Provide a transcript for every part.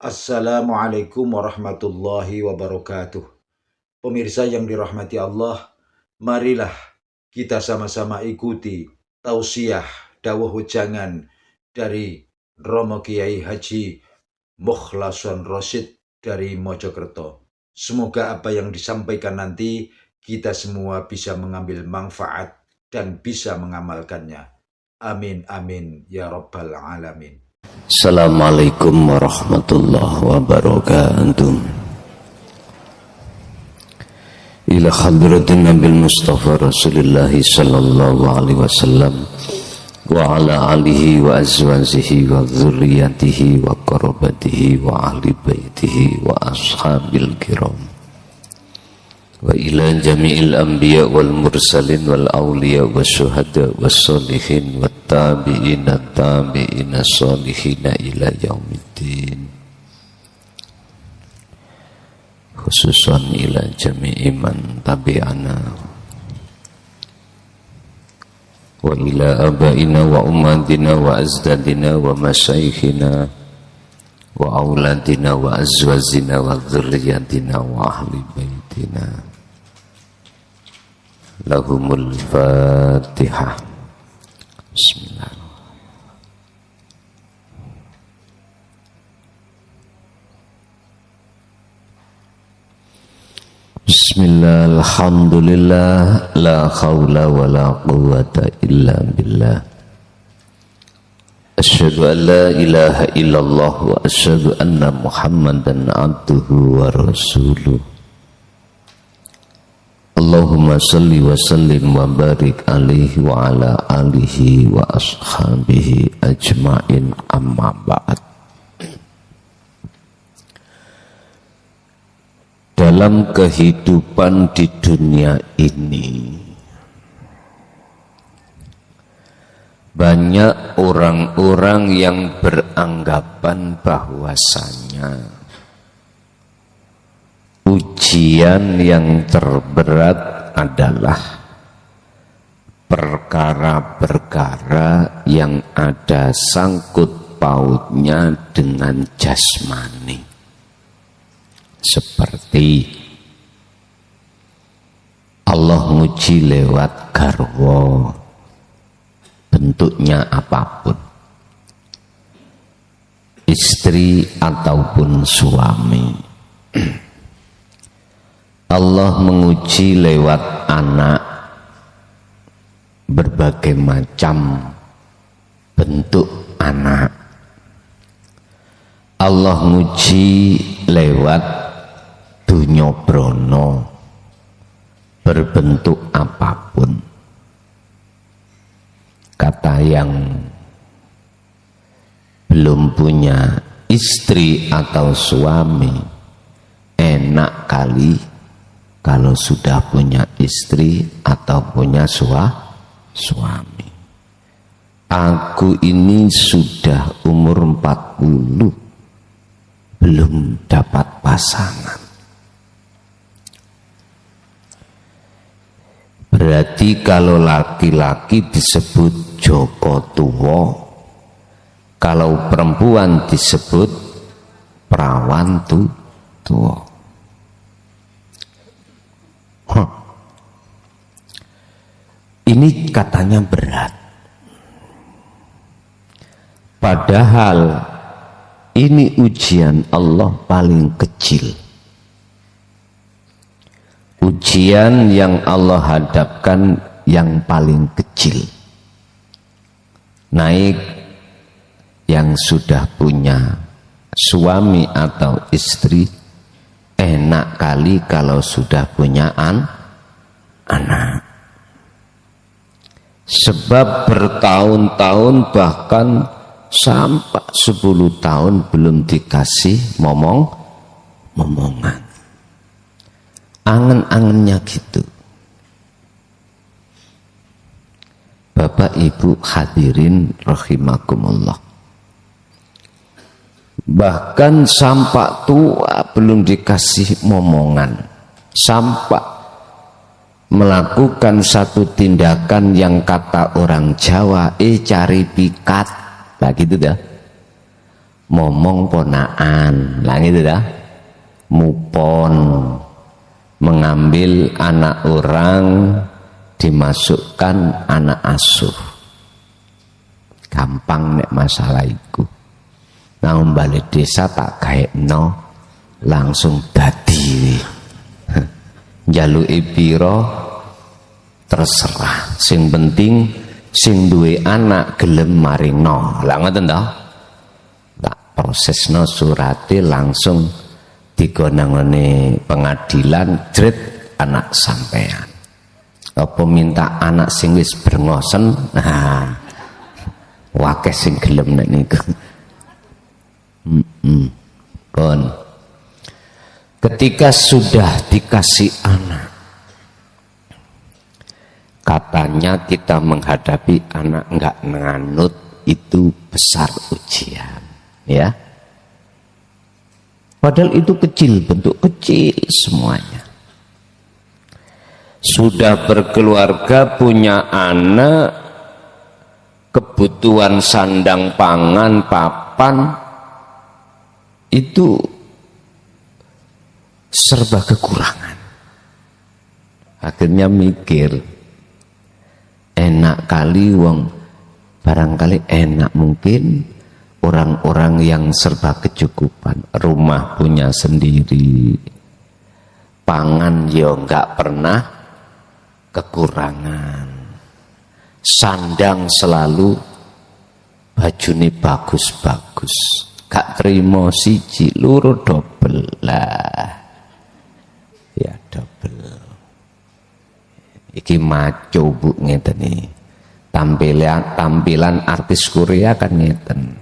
Assalamualaikum warahmatullahi wabarakatuh. Pemirsa yang dirahmati Allah, marilah kita sama-sama ikuti tausiah dawuh wejangan dari Romo Kiai Haji Mukhlason Rosyid dari Mojokerto. Semoga apa yang disampaikan nanti kita semua bisa mengambil manfaat dan bisa mengamalkannya. Amin amin ya rabbal alamin. Assalamualaikum warahmatullahi wabarakatuh. Ila hadratin Nabil Mustafa Rasulullah sallallahu alaihi wasallam wa ala alihi wa azwajihi wa dzurriyyatihi wa qarabatihi wa ahli baitihi wa ashabil kiram wa ila jami'il anbiya wal mursalin wal awliya wa syuhada was solihin wa tabi'ina tabi'ina solihina ila yaumiddin, khususan ila jami'i man tabi'ana wa ila abaina wa ummatina wa azdadina wa masyayikhina wa auladina wa azwazina wa dzurriyyatina wa ahli baitina. Lahumul Fatihah. Bismillah. Bismillah, alhamdulillah, la khawla wa la quwwata illa billah. Asyhadu an la ilaha illallah wa asyhadu anna Muhammadan abduhu wa rasuluh. Allahumma salli wa sallim wa barik alaihi wa ala alihi wa ashabihi ajma'in, amma ba'd. Dalam kehidupan di dunia ini, banyak orang-orang yang beranggapan bahwasanya ujian yang terberat adalah perkara-perkara yang ada sangkut pautnya dengan jasmani, seperti Allah nguji lewat garwa, bentuknya apapun, istri ataupun suami. Allah menguji lewat anak, berbagai macam bentuk anak. Allah menguji lewat dunya brono, berbentuk apapun. Kata yang belum punya istri atau suami, enak kali kalau sudah punya istri atau punya suami. Aku ini sudah umur 40, belum dapat pasangan. Berarti kalau laki-laki disebut Joko Tuwo, kalau perempuan disebut perawan tuwo. Ini katanya berat. Padahal ini ujian Allah paling kecil. Ujian yang Allah hadapkan yang paling kecil. Naik yang sudah punya suami atau istri, enak kali kalau sudah punya anak. Sebab bertahun-tahun bahkan sampai 10 tahun belum dikasih momongan. Angen-angennya gitu. Bapak Ibu hadirin rahimakumullah. Bahkan sampai tua belum dikasih momongan. Sampai melakukan satu tindakan yang kata orang Jawa, cari pikat, nah gitu dah. momong ponaan lah gitu dah, mupon, mengambil anak orang dimasukkan anak asuh, gampang nek masalah iku. Nah balik desa tak gaekno langsung dadi njaluki pira terserah, sing penting sing duwe anak gelem maringno. Lah ngoten to. Tak prosesno surate langsung digonangane pengadilan jret anak sampean. Apa minta anak sing wis brengosen? Nah, wakeh sing gelem nek niku. Pun ketika sudah dikasih anak, katanya kita menghadapi anak enggak nganut itu besar ujian, ya. Padahal itu kecil, bentuk kecil semuanya. Sudah berkeluarga, punya anak, kebutuhan sandang pangan, papan, itu serba kekurangan. Akhirnya mikir, enak kali wong, barangkali enak mungkin orang-orang yang serba kecukupan, rumah punya sendiri, pangan yo enggak pernah kekurangan, sandang selalu bajune bagus-bagus, gak terima siji loro dobel lah, ya dobel. Iki maco bu ngeten nih, tampilan artis Korea kan ngeten,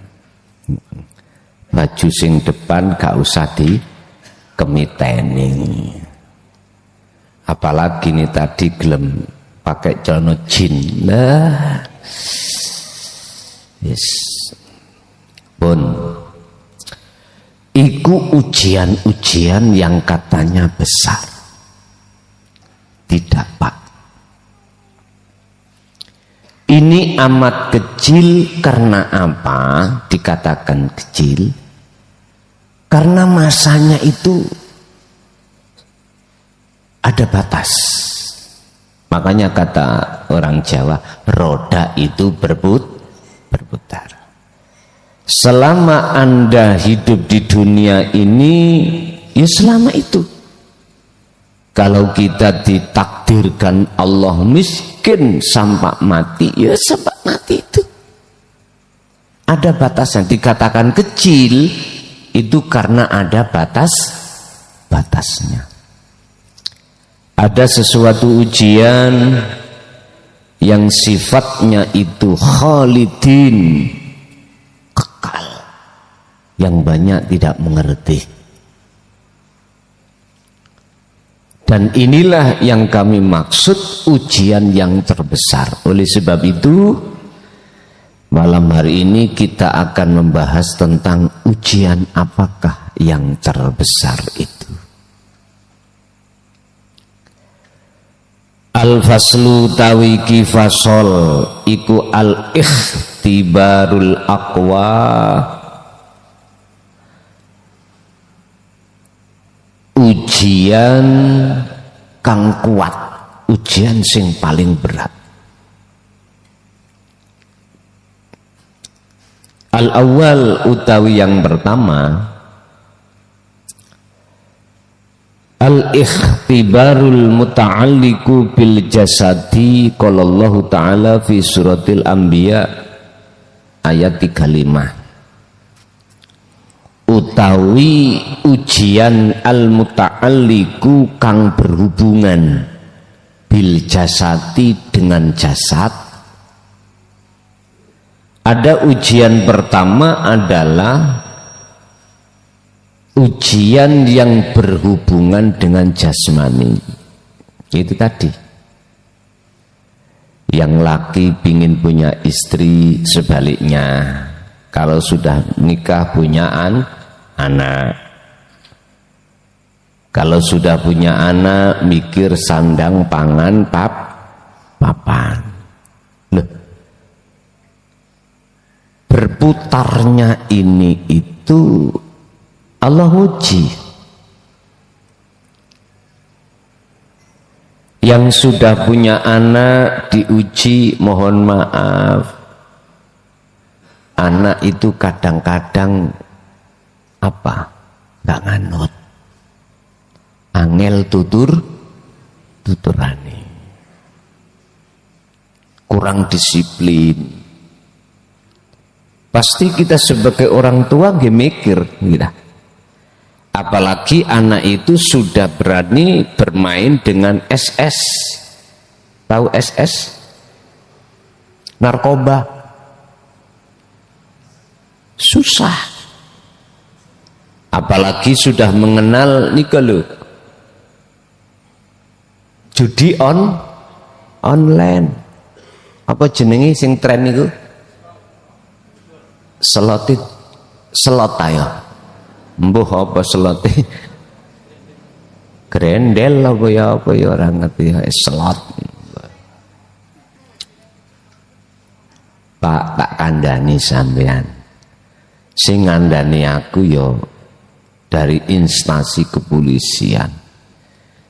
baju sing depan gak usah di kemiteni, apalagi nih tadi gelem pakai celana jin lah, yes. Pun iku ujian-ujian yang katanya besar. Tidak pak, ini amat kecil. Karena apa dikatakan kecil? Karena masanya itu ada batas. Makanya kata orang Jawa, roda itu berputar. Selama Anda hidup di dunia ini, ya selama itu. Kalau kita ditakdirkan Allah miskin sampai mati, ya sampai mati itu. Ada batasan. Dikatakan kecil itu karena ada batasnya. Ada sesuatu ujian yang sifatnya itu khalidin, kekal, yang banyak tidak mengerti. Dan inilah yang kami maksud ujian yang terbesar. Oleh sebab itu malam hari ini kita akan membahas tentang ujian apakah yang terbesar itu. Al-faslu tawiki fasol iku al-ikhtibarul aqwa, ujian kang kuat, ujian sing paling berat. Al-awwal utawi yang pertama, al-ikhtibarul muta'alliqu bil jasadi, qala Allah Ta'ala fi suratil Anbiya ayat 35. Utawi ujian al-muta'alliqu kang berhubungan bil jasadi dengan jasad. Ada ujian pertama adalah ujian yang berhubungan dengan jasmani. Itu tadi, yang laki pingin punya istri, sebaliknya kalau sudah nikah punya anak, kalau sudah punya anak mikir sandang pangan papan. Loh, berputarnya ini itu itu Allah uji. Yang sudah punya anak diuji, mohon maaf, anak itu kadang-kadang apa? Gak nganut, angel tuturane, kurang disiplin. Pasti kita sebagai orang tua nggih mikir gitu. Apalagi anak itu sudah berani bermain dengan SS. Tahu SS? Narkoba. Susah. Apalagi sudah mengenal nika lho, judi online. Apa jenenge sing tren niku? Slot ayo. Mbuh apa slot? Grendel apa ya orang ngerti ya slot. Pak tak kandhani sampean. Sing ngandani aku ya dari instansi kepolisian.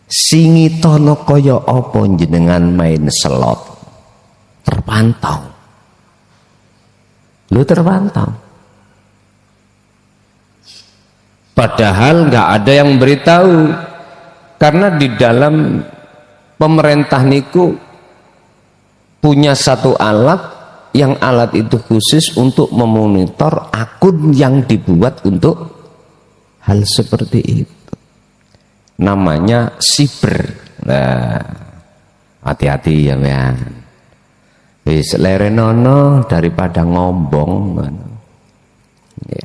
Singitono kaya apa jenengan main slot? Terpantau. Lu terpantau. Padahal nggak ada yang beritahu, karena di dalam pemerintah niku punya satu alat, yang alat itu khusus untuk memonitor akun yang dibuat untuk hal seperti itu. Namanya siber. Nah, hati-hati ya men. Wis lerenono daripada ngombong. Ya.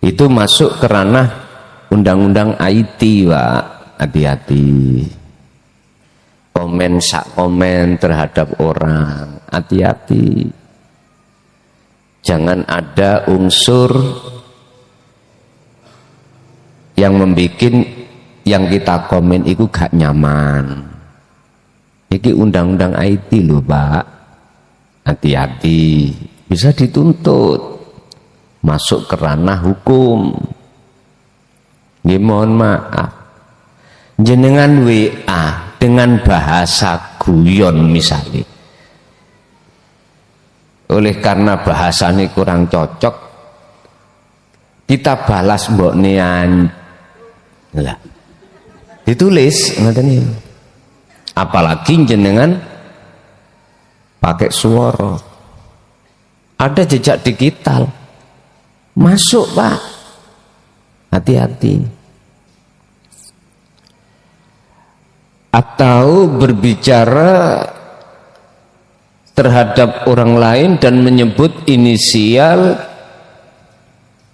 Itu masuk ke ranah undang-undang IT, Pak. Hati-hati. Komen sak komen terhadap orang, hati-hati. Jangan ada unsur yang membuat yang kita komen itu gak nyaman. Ini undang-undang IT loh, Pak. Hati-hati, bisa dituntut, masuk ke ranah hukum. Nggih, mohon maaf. Jenengan WA dengan bahasa guyon misalnya, oleh karena bahasanya kurang cocok, kita balas mbok nian lah, ditulis ngoten. Apalagi jenengan pakai suara, ada jejak digital masuk, Pak. Hati-hati. Atau berbicara terhadap orang lain dan menyebut inisial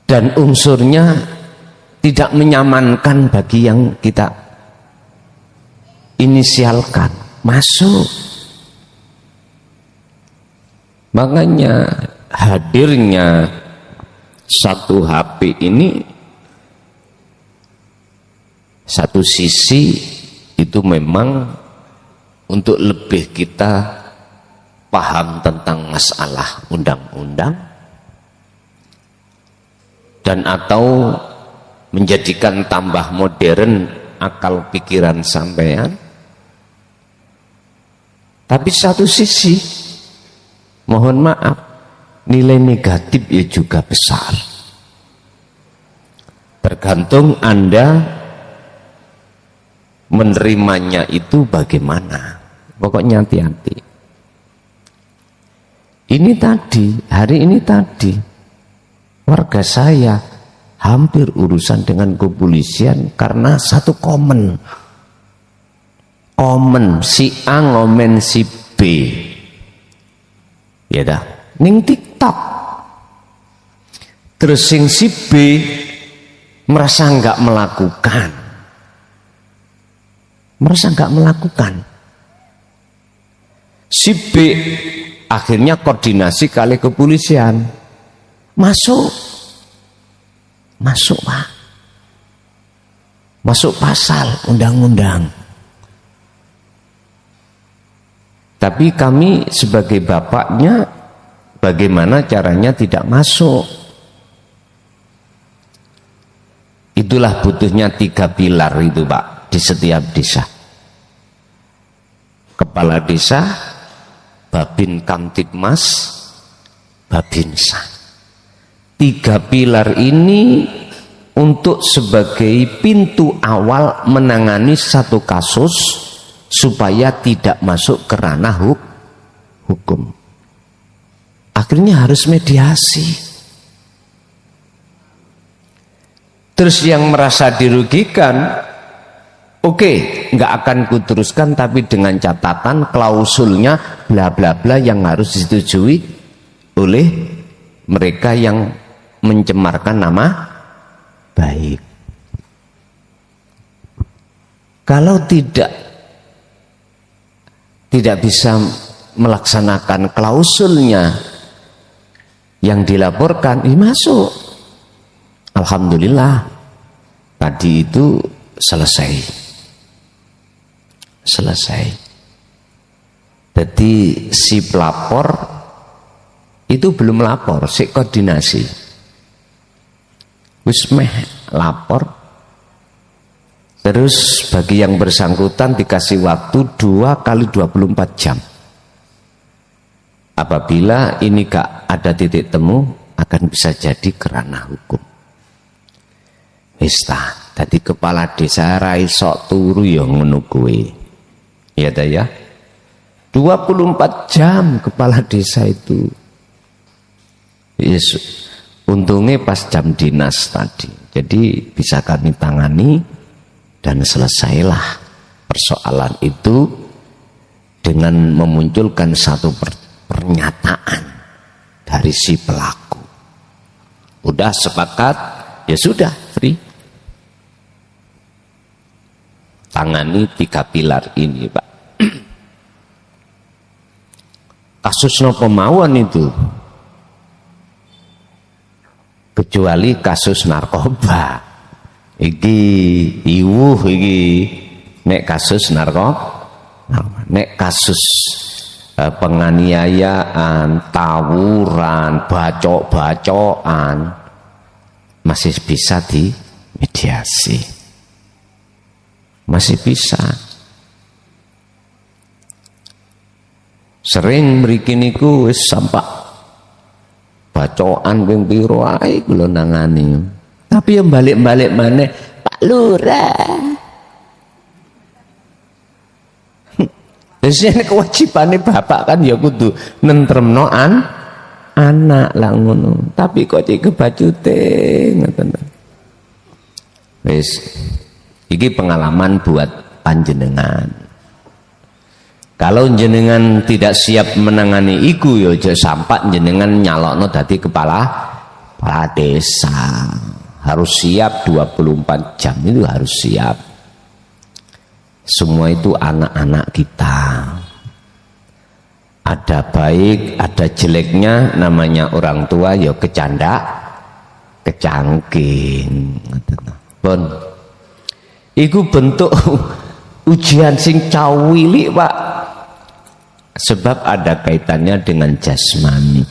dan unsurnya tidak menyamankan bagi yang kita inisialkan, masuk. Makanya hadirnya satu HP ini, satu sisi itu memang untuk lebih kita paham tentang masalah undang-undang dan atau menjadikan tambah modern akal pikiran sampean. Tapi satu sisi, mohon maaf, nilai negatif ya juga besar. Tergantung Anda menerimanya itu bagaimana. Pokoknya hati-hati. Ini tadi, hari ini tadi, warga saya hampir urusan dengan kepolisian karena satu komen si A ngomen si B. Ya dah, ning TikTok. Terus sing si B merasa enggak melakukan. Si B akhirnya koordinasi kali kepolisian. Masuk Pak. Masuk pasal undang-undang. Tapi kami sebagai bapaknya, bagaimana caranya tidak masuk? Itulah butuhnya 3 pilar itu Pak di setiap desa. Kepala desa, Babin Kamtibmas, Babinsa. 3 pilar ini untuk sebagai pintu awal menangani satu kasus supaya tidak masuk ke ranah hukum. Akhirnya harus mediasi. Terus yang merasa dirugikan, oke, nggak akan kuteruskan, tapi dengan catatan klausulnya bla bla bla yang harus disetujui oleh mereka yang mencemarkan nama baik. Kalau tidak bisa melaksanakan klausulnya yang dilaporkan, masuk. Alhamdulillah tadi itu selesai. Jadi si pelapor itu belum lapor, si koordinasi wis meh lapor. Terus bagi yang bersangkutan dikasih waktu 2 kali 24 jam. Apabila ini gak ada titik temu, akan bisa jadi kerana hukum. Wis tadi kepala desa rai sok turu yang ngono kuwi. Ya ta ya. 24 jam kepala desa itu. Yes. Untungnya pas jam dinas tadi. Jadi bisa kami tangani dan selesailah persoalan itu dengan memunculkan satu pernyataan dari si pelaku. Udah sepakat, ya sudah, free. Tangani 3 pilar ini Pak. Kasus nopo mawon itu, kecuali kasus narkoba iki iwuh iki nek kasus nek kasus penganiayaan, tawuran, bacok-bacokan masih bisa dimediasi. Masih bisa. Sering mriki niku wis sampak bacokan ping piro ae kula nangani. Tapi yang balik-balik maneh, Pak Lurah. Wis nek kewajibane bapak kan ya kudu nentremno anak lah ngono. Tapi kok cek kebacute ngoten. Wis iki pengalaman buat panjenengan. Kalau jenengan tidak siap menangani iku ya aja sampak jenengan nyalokno dadi kepala desa. Harus siap 24 jam itu harus siap. Semua itu anak-anak kita. Ada baik, ada jeleknya, namanya orang tua ya kecangking. Pun iku bentuk ujian sing cawili Pak, sebab ada kaitannya dengan jasmani.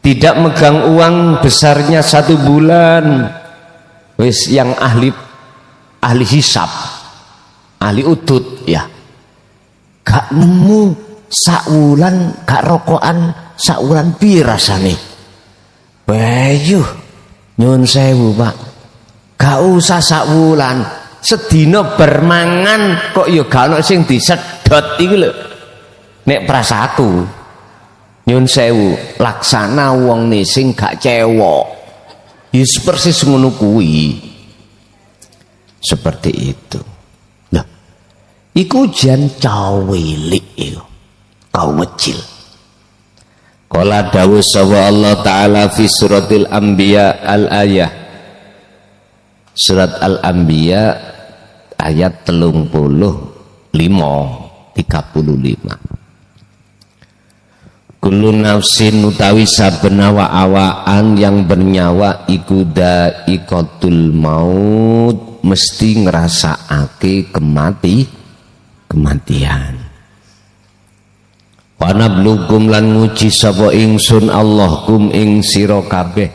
Tidak megang uang besarnya 1 bulan, wis yang ahli hisab, ahli udut ya, gak nemu sakwulan, gak rokokan sakwulan piye rasane. Bayuh nyun sewu Pak, gak usah sakwulan, sedina bermangan kok ya gak ono sing disedot iki lho. Nek prasaku nyun sewu, laksana wong sing gak cewek. Yus persis ngono kuwi. Seperti itu. Nah, iku jan cawilik iku. Kau kecil. Qala dawuh sapa Allah taala fi suratil anbiya al-ayah. Surat Al-Anbiya ayat 35. Kullu nafsin utawi saben awak-awakan yang bernyawa iku dha'iqatul maut, mesti ngrasakake kematian. Wa nablukum lan nguji sapa ingsun Allah kum ing sira kabeh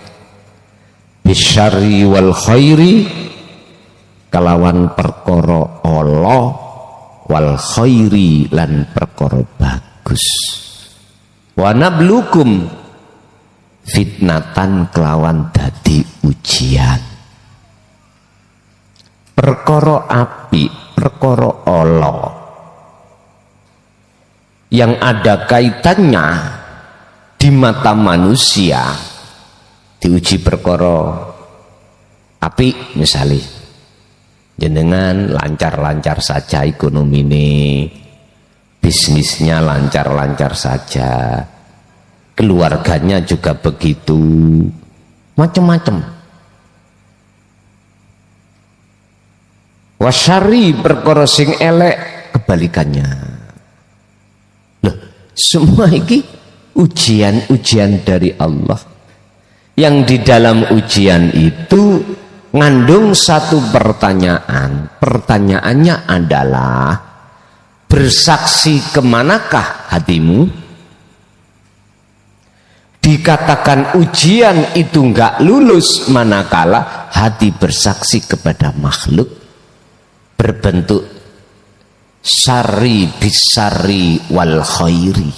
bisyarri wal khairi, kelawan perkara ala, wal khairi lan perkara bagus. Wa nablukum, fitnatan kelawan dadi ujian. Perkara api, perkara ala yang ada kaitannya di mata manusia diuji perkara api, misalnya jenengan lancar-lancar saja ekonomi ini, bisnisnya lancar-lancar saja, keluarganya juga begitu, macam-macam. Wasyari perkara sing elek, kebalikannya. Loh, semua ini ujian-ujian dari Allah, yang di dalam ujian itu ngandung satu pertanyaan. Pertanyaannya adalah, bersaksi kemanakah hatimu? Dikatakan ujian itu enggak lulus manakala hati bersaksi kepada makhluk berbentuk syarri bisari wal khairi.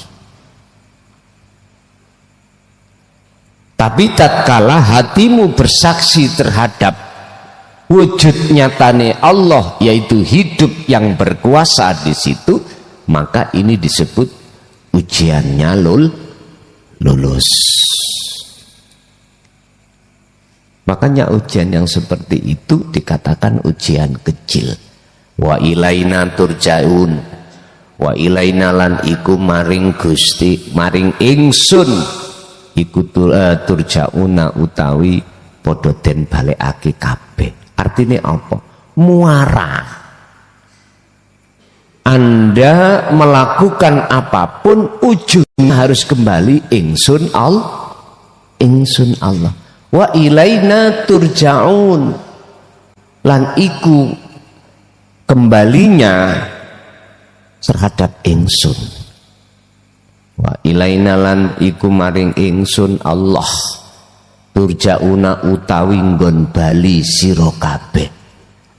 Tapi tatkala hatimu bersaksi terhadap wujud nyatane Allah, yaitu hidup yang berkuasa di situ, maka ini disebut ujiannya lulus. Makanya ujian yang seperti itu dikatakan ujian kecil. Wa ilaina turjaun, wa ilaina lan iku maring Gusti, maring ingsun iku turjauna utawi padha den balekake kabeh. Artinya apa? Muara. Anda melakukan apapun ujungnya harus kembali ingsun Allah. Wa ilaina turjaun, lan iku kembalinya terhadap ingsun. Wa ilaina lan iku maring ingsun Allah turjauna utawi nggon bali sira kabeh.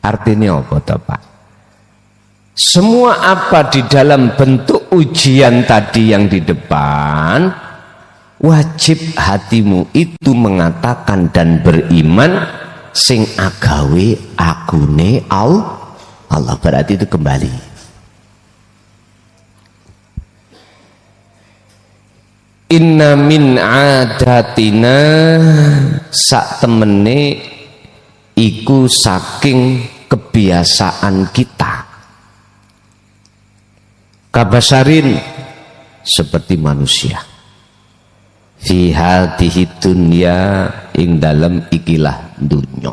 Artinya apa to, Pak? Semua apa di dalam bentuk ujian tadi yang di depan, wajib hatimu itu mengatakan dan beriman sing agawe akune Allah. Berarti itu kembali. Inna min adatina, sak temene iku saking kebiasaan kita, kabasarin seperti manusia, fi hadhihi dunya ing dalem ikilah dunya.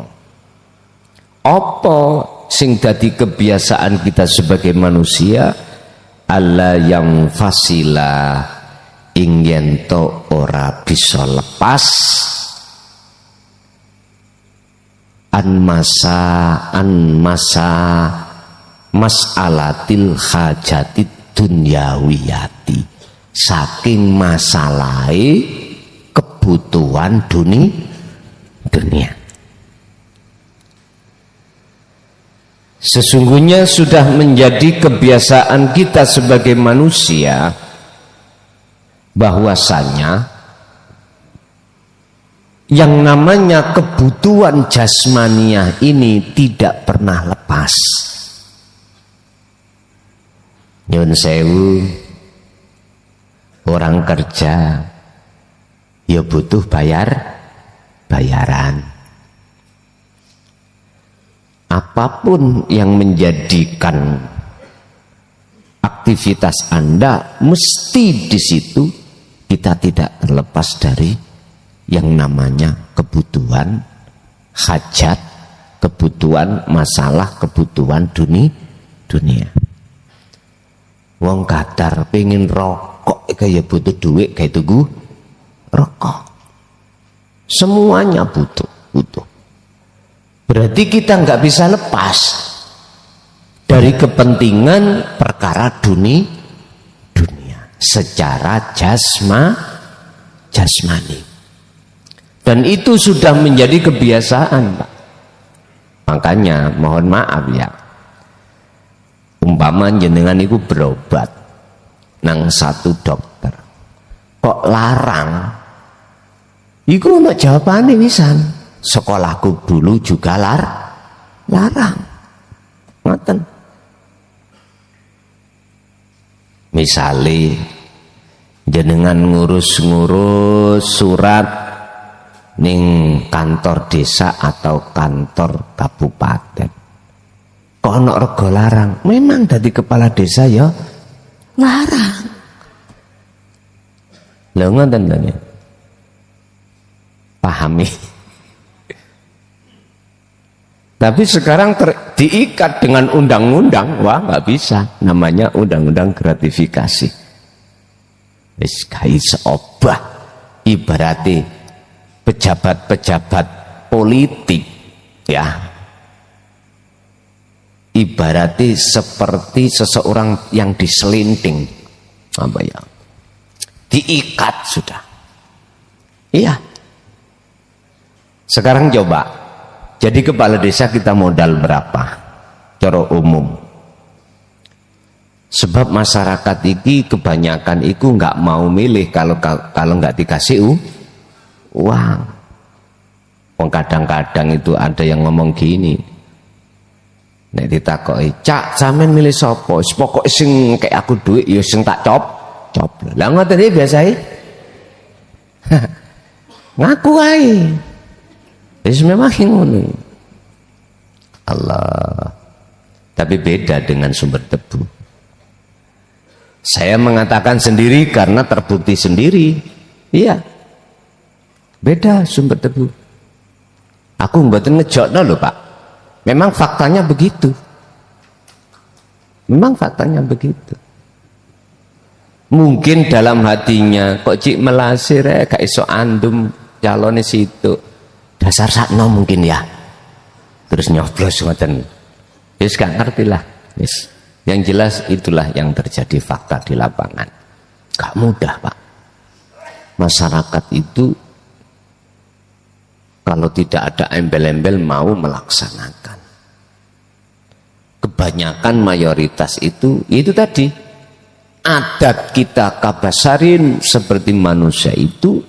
Apa sing dadi kebiasaan kita sebagai manusia? Allah yang fasila ing yen to ora bisa lepas an masa mas'alatil hajatid dunyawiyati, saking masalahé kebutuhan dunia. Sesungguhnya sudah menjadi kebiasaan kita sebagai manusia bahwasanya yang namanya kebutuhan jasmaniah ini tidak pernah lepas. Nyun sewu, orang kerja ya butuh bayaran. Apapun yang menjadikan aktivitas Anda, mesti di situ kita tidak terlepas dari yang namanya kebutuhan hajat, kebutuhan masalah, kebutuhan dunia. Wong kadar pengen rokok kayak butuh duit, kayak tugu rokok. Semuanya butuh. Berarti kita nggak bisa lepas dari kepentingan perkara dunia secara jasmani. Dan itu sudah menjadi kebiasaan, Pak. Makanya mohon maaf ya, umpama jenengan itu berobat nang satu dokter kok larang, iku ono jawabane wisan. Sekolahku dulu juga larang. Ngoten. Misale jenengan ngurus-ngurus surat ning kantor desa atau kantor kabupaten, kok ono rego larang, memang dari kepala desa ya larang. Lha ngoten lho ya. Pahami. Tapi sekarang diikat dengan undang-undang, wah nggak bisa, namanya undang-undang gratifikasi. Wis kai seobah, ibarate pejabat-pejabat politik ya, ibarate seperti seseorang yang diselinting, apa ya, diikat sudah. Iya. Sekarang coba, jadi kepala desa kita modal berapa? Cara umum. Sebab masyarakat ini kebanyakan itu nggak mau milih kalau nggak dikasih uang. Kadang-kadang itu ada yang ngomong gini. Nek ditakoki, "Cak, sampean milih sapa? Pokoke sing kayak aku duit ya sing tak cop." Lah ngoten iki biasae. Ngaku ae. Wis memang ngono. Allah. Tapi beda dengan sumber debu. Saya mengatakan sendiri karena terbukti sendiri. Iya. Beda sumber debu. Aku mboten ngejokno lho, Pak. Memang faktanya begitu. Memang faktanya begitu. Mungkin dalam hatinya kok cik melasir gak iso andum calone situ. Dasar sakno mungkin ya. Terus nyoblos ngoten. Wis gak ngerti lah. Wis. Yang jelas itulah yang terjadi fakta di lapangan. Gak mudah, Pak. Masyarakat itu kalau tidak ada embel-embel mau melaksanakan. Kebanyakan mayoritas itu tadi. Adat kita kabasarin seperti manusia itu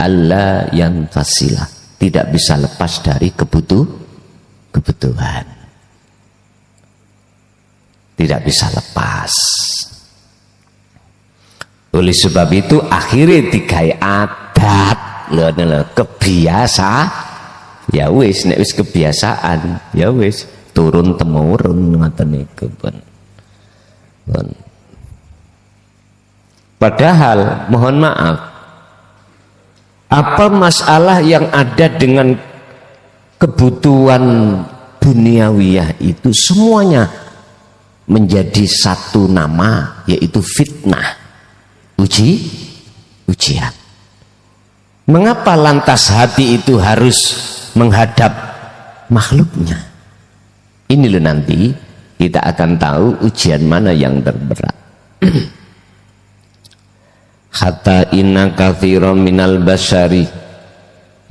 Allah yang fasilah. Tidak bisa lepas dari kebutuhan. Tidak bisa lepas. Oleh sebab itu akhirnya digawe adat, lho kebiasa. Ya wis, nek wis kebiasaan, ya wis turun temurun ngoten niku pun. Padahal mohon maaf, apa masalah yang ada dengan kebutuhan duniawiyah itu semuanya menjadi satu nama, yaitu fitnah, ujian. Mengapa lantas hati itu harus menghadap makhluknya? Ini loh nanti kita akan tahu ujian mana yang terberat. Hatta inna katsiran minal basyari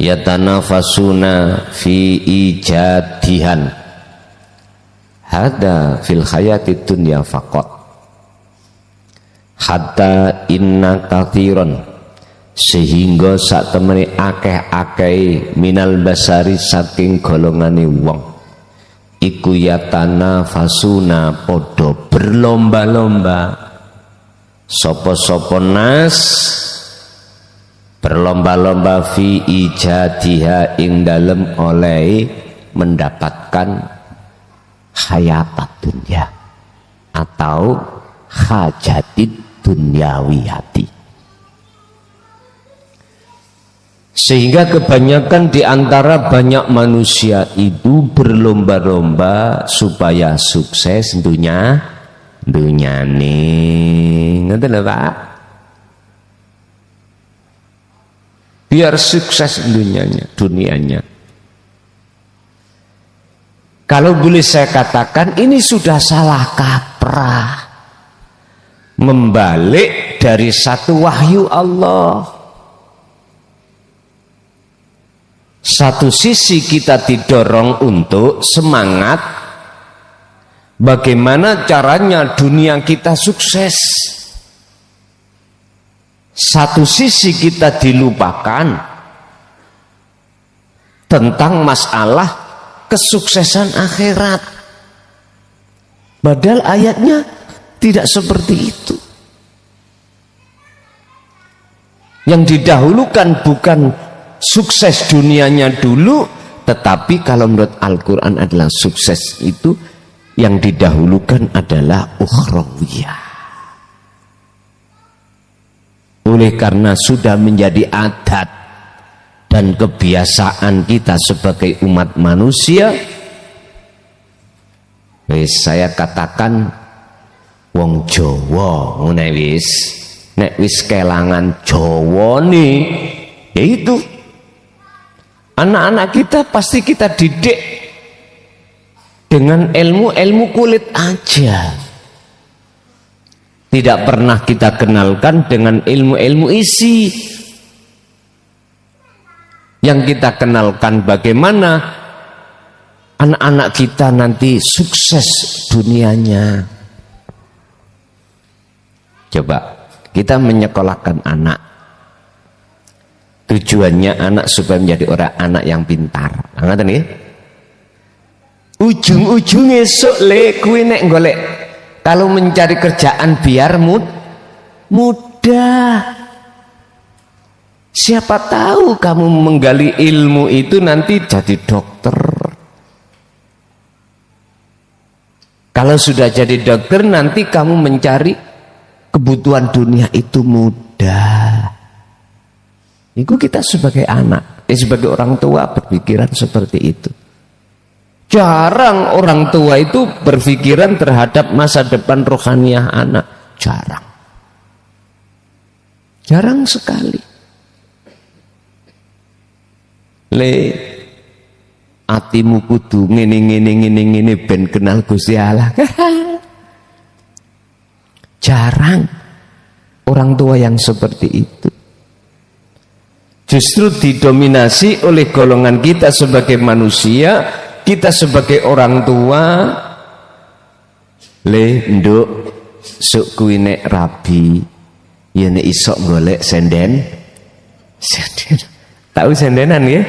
yatanafasuna fi ijadihan hada fil hayati dunya faqat. Hatta inna katsiran, sehingga sak temene akeh-akeh minal basyari saking golongane wong iku yatanafasuna padha berlomba-lomba. Sopo-sopo nas berlomba-lomba fi ijadiha ing dalem oleh mendapatkan hayatat dunia atau hajatid dunyawiyati. Sehingga kebanyakan di antara banyak manusia itu berlomba-lomba supaya sukses dunyane, ngerti lho Pak? Biar sukses dunianya. Kalau boleh saya katakan ini sudah salah kaprah, membalik dari satu wahyu Allah. Satu sisi kita didorong untuk semangat bagaimana caranya dunia kita sukses. Satu sisi kita dilupakan tentang masalah kesuksesan akhirat. Padahal ayatnya tidak seperti itu. Yang didahulukan bukan sukses dunianya dulu, tetapi kalau menurut Al-Quran adalah sukses itu yang didahulukan adalah ukhrawiyah. Oleh karena sudah menjadi adat dan kebiasaan kita sebagai umat manusia, saya katakan wong Jawa ngene wis, nek wis kelangan Jawa nih, yaitu anak-anak kita pasti kita didik dengan ilmu kulit aja, tidak pernah kita kenalkan dengan ilmu isi. Yang kita kenalkan bagaimana anak-anak kita nanti sukses dunianya. Coba kita menyekolahkan anak, tujuannya anak supaya menjadi anak yang pintar. Ngerti ya? Ujung-ujungnya sok le kuwi nek golek kalau mencari kerjaan biar mudah. Siapa tahu kamu menggali ilmu itu nanti jadi dokter. Kalau sudah jadi dokter nanti kamu mencari kebutuhan dunia itu mudah. Itu kita sebagai anak, sebagai orang tua berpikiran seperti itu. Jarang orang tua itu berpikiran terhadap masa depan rohaniah anak. Jarang sekali. Atimu kudu ngene ben kenal Gusti Allah. Jarang orang tua yang seperti itu. Justru didominasi oleh golongan kita sebagai manusia, kita sebagai orang tua. Nduk sok kuwi nek rabi ya nek isok golek senden. Tahu sendenan ya?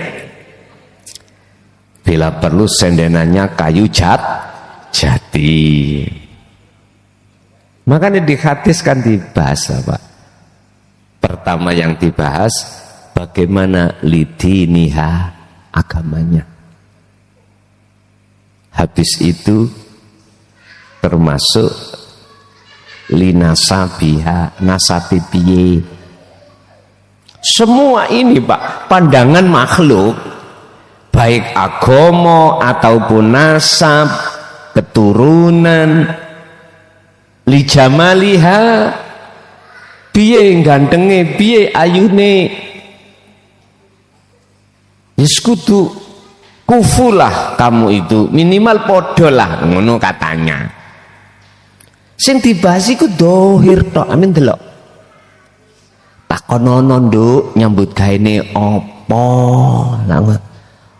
Bila perlu sendenannya kayu jati. Makanya di hadis kan dibahas apa? Pertama yang dibahas bagaimana lidiniha, agamanya. Habis itu termasuk linasabiha, nasabi piye. Semua ini Pak, pandangan makhluk, baik agama ataupun nasab, keturunan, li jamaliha, piye gantenge, piye ayune, wis kudu kufulah kamu itu, minimal podolah ngono katanya. Sing dibahas iku dohir tok, amin delok. Takonono nduk nyambut gaene apa?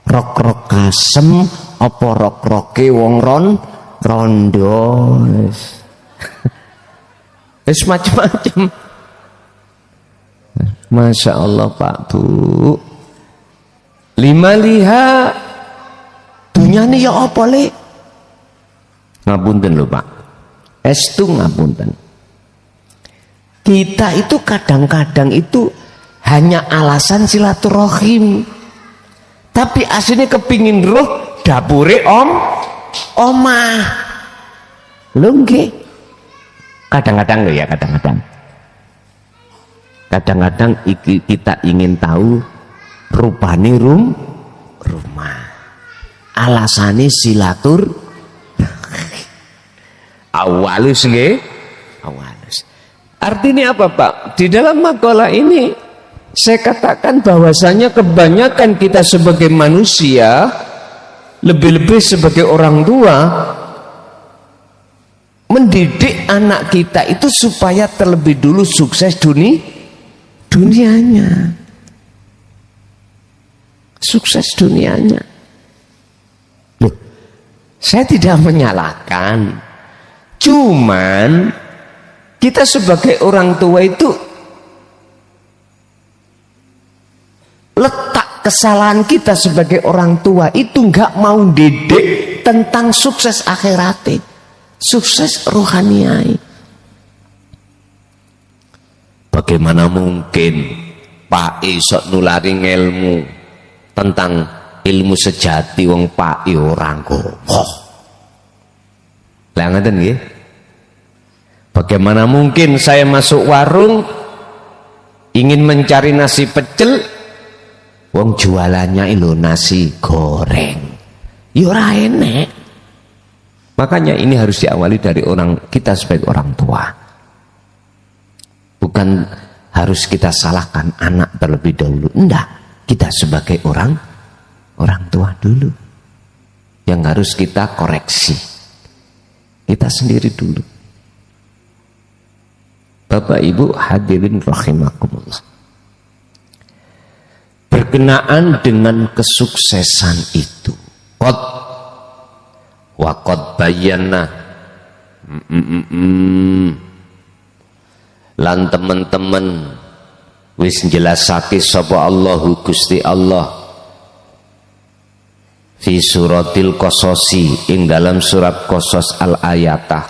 Rok-rok kasem apa rok-roke wong rondo. Wis macam-macam. Masya Allah Pak Bu. Lima liha dunyane ya apa le? Ngapunten lho Pak. Estu ngapunten. Kita itu kadang-kadang itu hanya alasan silaturahim. Tapi aslinya kepingin roh dapure omah. Lho nggih. Kadang-kadang lho ya, kadang-kadang. Kadang-kadang kita ingin tahu rupane rumah. Alasane silatur awalus nggih. Awalus. Artinya apa Pak? Di dalam makalah ini saya katakan bahwasanya kebanyakan kita sebagai manusia, lebih-lebih sebagai orang tua, mendidik anak kita itu supaya terlebih dulu sukses dunianya. sukses dunianya. Loh, saya tidak menyalahkan, cuman kita sebagai orang tua itu letak kesalahan kita sebagai orang tua itu nggak mau didik tentang sukses akhirat, sukses rohaniai. Bagaimana mungkin Pak isok nulari ilmu tentang ilmu sejati wong Pak orang gopoh. Lah ngoten nggih. Bagaimana mungkin saya masuk warung ingin mencari nasi pecel, wong jualannya itu nasi goreng. Ya ora enek. Makanya ini harus diawali dari kita sebagai orang tua. Bukan harus kita salahkan anak terlebih dahulu. Enggak, kita sebagai orang tua dulu yang harus kita koreksi. Kita sendiri dulu. Bapak Ibu hadirin rahimakumullah. Berkenaan dengan kesuksesan itu, qad bayyana lan teman-teman wis jelasake sapa Allahu Gusti Allah fi suratil Qasosi ing dalam surat Qasas al ayatah,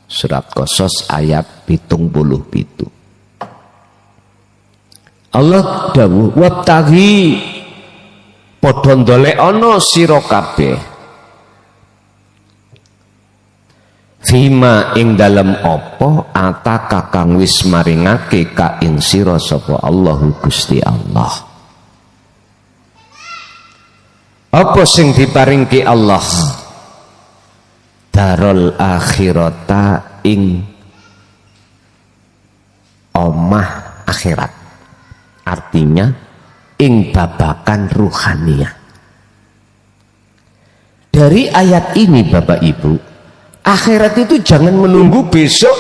surat Qasas ayat 77. Allah dawuh wabtaghi padha ndolekana sira kabeh fima ing dalam apa ataka kang wis maringake ka ing sira sapa Allahu Gusti Allah. Apa sing diparingke Allah? Darul akhirata ing omah akhirat. Artinya ing babakan ruhania. Dari ayat ini Bapak Ibu, akhirat itu jangan menunggu besok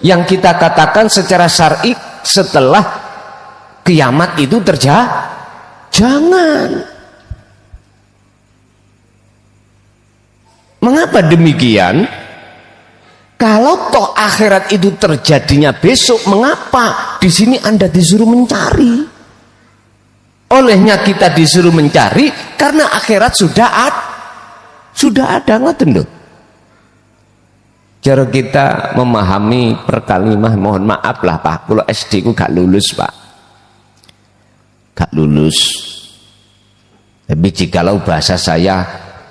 yang kita katakan secara syar'i setelah kiamat itu terjadi. Jangan. Mengapa demikian? Kalau toh akhirat itu terjadinya besok, mengapa di sini Anda disuruh mencari? Olehnya kita disuruh mencari karena akhirat sudah ada, ngoten lho. Cara kita memahami perkalimah, mohon maaf lah Pak, kalau SD ku gak lulus Pak, gak lulus. Tapi jikalau bahasa saya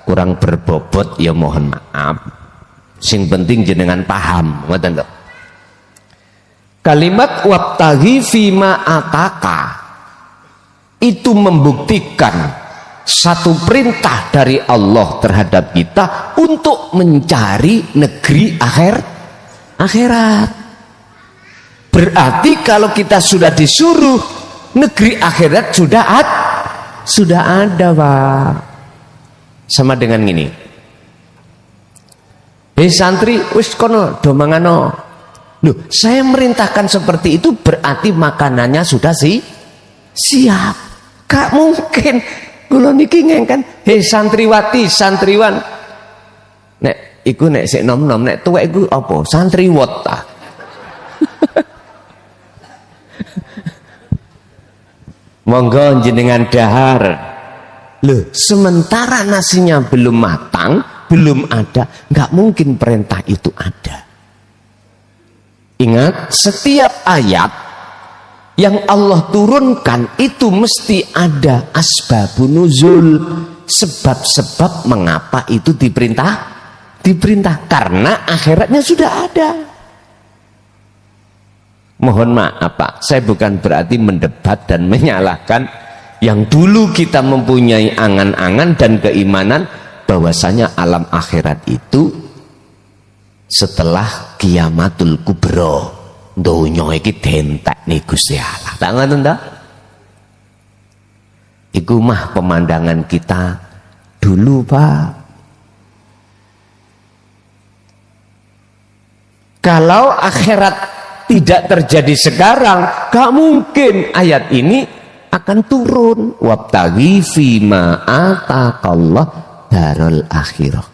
kurang berbobot ya mohon maaf. Sing penting jenengan paham, ngoten lho. Kalimat wabtaghi fima ataka itu membuktikan satu perintah dari Allah terhadap kita untuk mencari negeri akhirat. Berarti kalau kita sudah disuruh, negeri akhirat sudah ada Pak. Sama dengan ini. Hei santri, wis kono do mangano. Loh, saya merintahkan seperti itu berarti makanannya sudah siap. Gak mungkin kula niki ngengken, hei santriwati, santriwan. Nek iku nek sik nom-nom, nek tuwek iku apa? Santriwat ta. Monggo jenengan dahar. Loh, sementara nasinya belum matang, belum ada, nggak mungkin perintah itu ada. Ingat, setiap ayat yang Allah turunkan itu mesti ada asbabun nuzul, sebab-sebab mengapa itu diperintah karena akhiratnya sudah ada. Mohon maaf Pak, saya bukan berarti mendebat dan menyalahkan yang dulu kita mempunyai angan-angan dan keimanan bahwasanya alam akhirat itu setelah kiamatul kubro donya iki dentek nih Gusti Allah. Tak ngoten ta? Iku mah pemandangan kita dulu Pak. Kalau akhirat tidak terjadi sekarang, gak mungkin ayat ini akan turun. Wabtaghi fima ataqallah darul akhirah.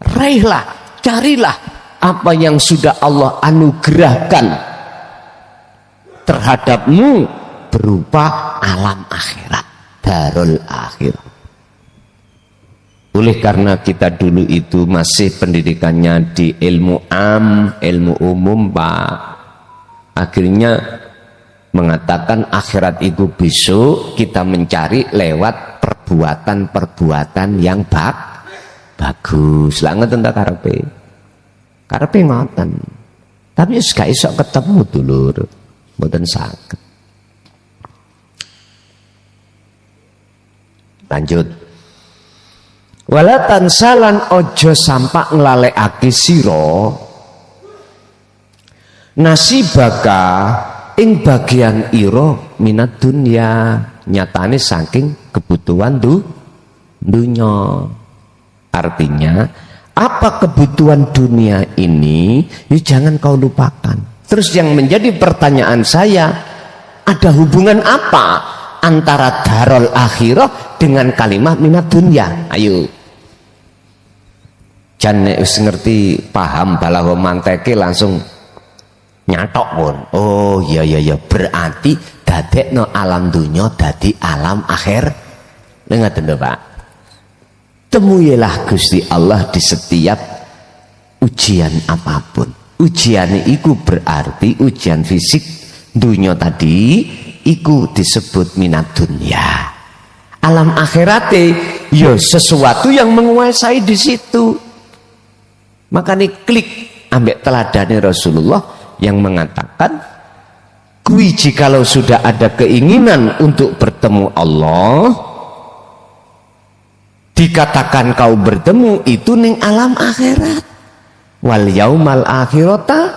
Raihlah, carilah apa yang sudah Allah anugerahkan terhadapmu berupa alam akhirat, darul akhirah. Oleh karena kita dulu itu masih pendidikannya di ilmu ilmu umum, Pak, akhirnya mengatakan akhirat itu besok kita mencari lewat perbuatan-perbuatan yang bagus. Lah ngoten ta karepe ngoten. Tapi wis gak iso ketemu dulur, mboten saged. Lanjut. Wala tansalan ojo sampak nglalekake sira nasibaka ing bagian ira minat dunya, nyatane saking kebutuhan dunya. Artinya apa kebutuhan dunia ini ya jangan kau lupakan. Terus yang menjadi pertanyaan saya, ada hubungan apa antara darul akhirah dengan kalimat minat dunya? Ayo jan nek wis ngerti paham balaho manteke langsung nyatok pun. Oh iya berarti dadekno alam dunya dadi alam akhir. Ngoten lho Pak. Temuilah Gusti Allah di setiap ujian apapun. Ujian iku berarti ujian fisik dunya tadi iku disebut minat dunya. Alam akhirate ya sesuatu yang menguasai di situ. Makanya klik ambek teladani Rasulullah yang mengatakan kui jikalau sudah ada keinginan untuk bertemu Allah, dikatakan kau bertemu itu ning alam akhirat. Wal yaumal akhirata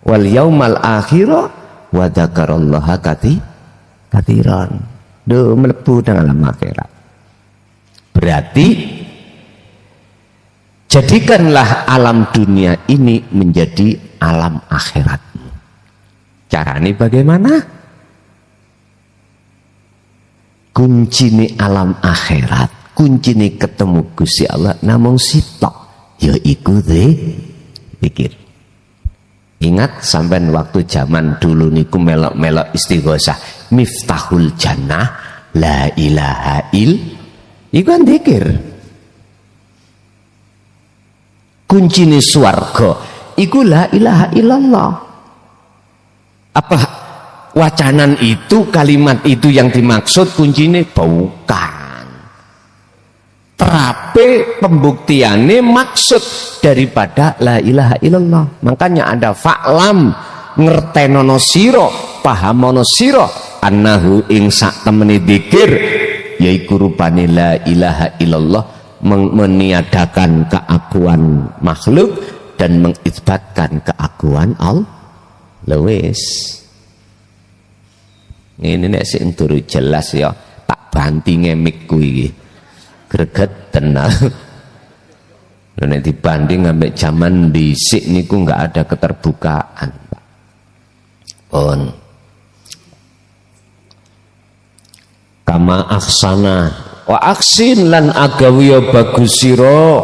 wal yaumal akhirah wa dzakarallaha katsiran. Do mlebu nang alam akhirat. Berarti jadikanlah alam dunia ini menjadi alam akhirat. Caranya bagaimana? Kuncine alam akhirat, kuncine ketemu Gusti Allah namung sitok, yaiku zikir. Ingat sampean waktu zaman dulu niku melok-melok istighosah, miftahul jannah la ilaha iku kan zikir. Kuncine swarga iku la ilaha illallah. Apa wacanan itu, kalimat itu yang dimaksud kuncine? Bukan. Terape pembuktiannya maksud daripada la ilaha illallah. Makanya ada fa'lam, ngertenono sira, pahamono sira annahu ing sak temene dzikir yaiku rupane la ilaha illallah, meniadakan keakuan makhluk dan mengisbatkan keakuan Allah. Lewis ini nek sing turu jelas ya tak bantinge mikku iki greget tenan. Nek dibanding ambek zaman dhisik niku enggak ada keterbukaan, Pak. On kama aksana wa aksin lan agawi bagus sira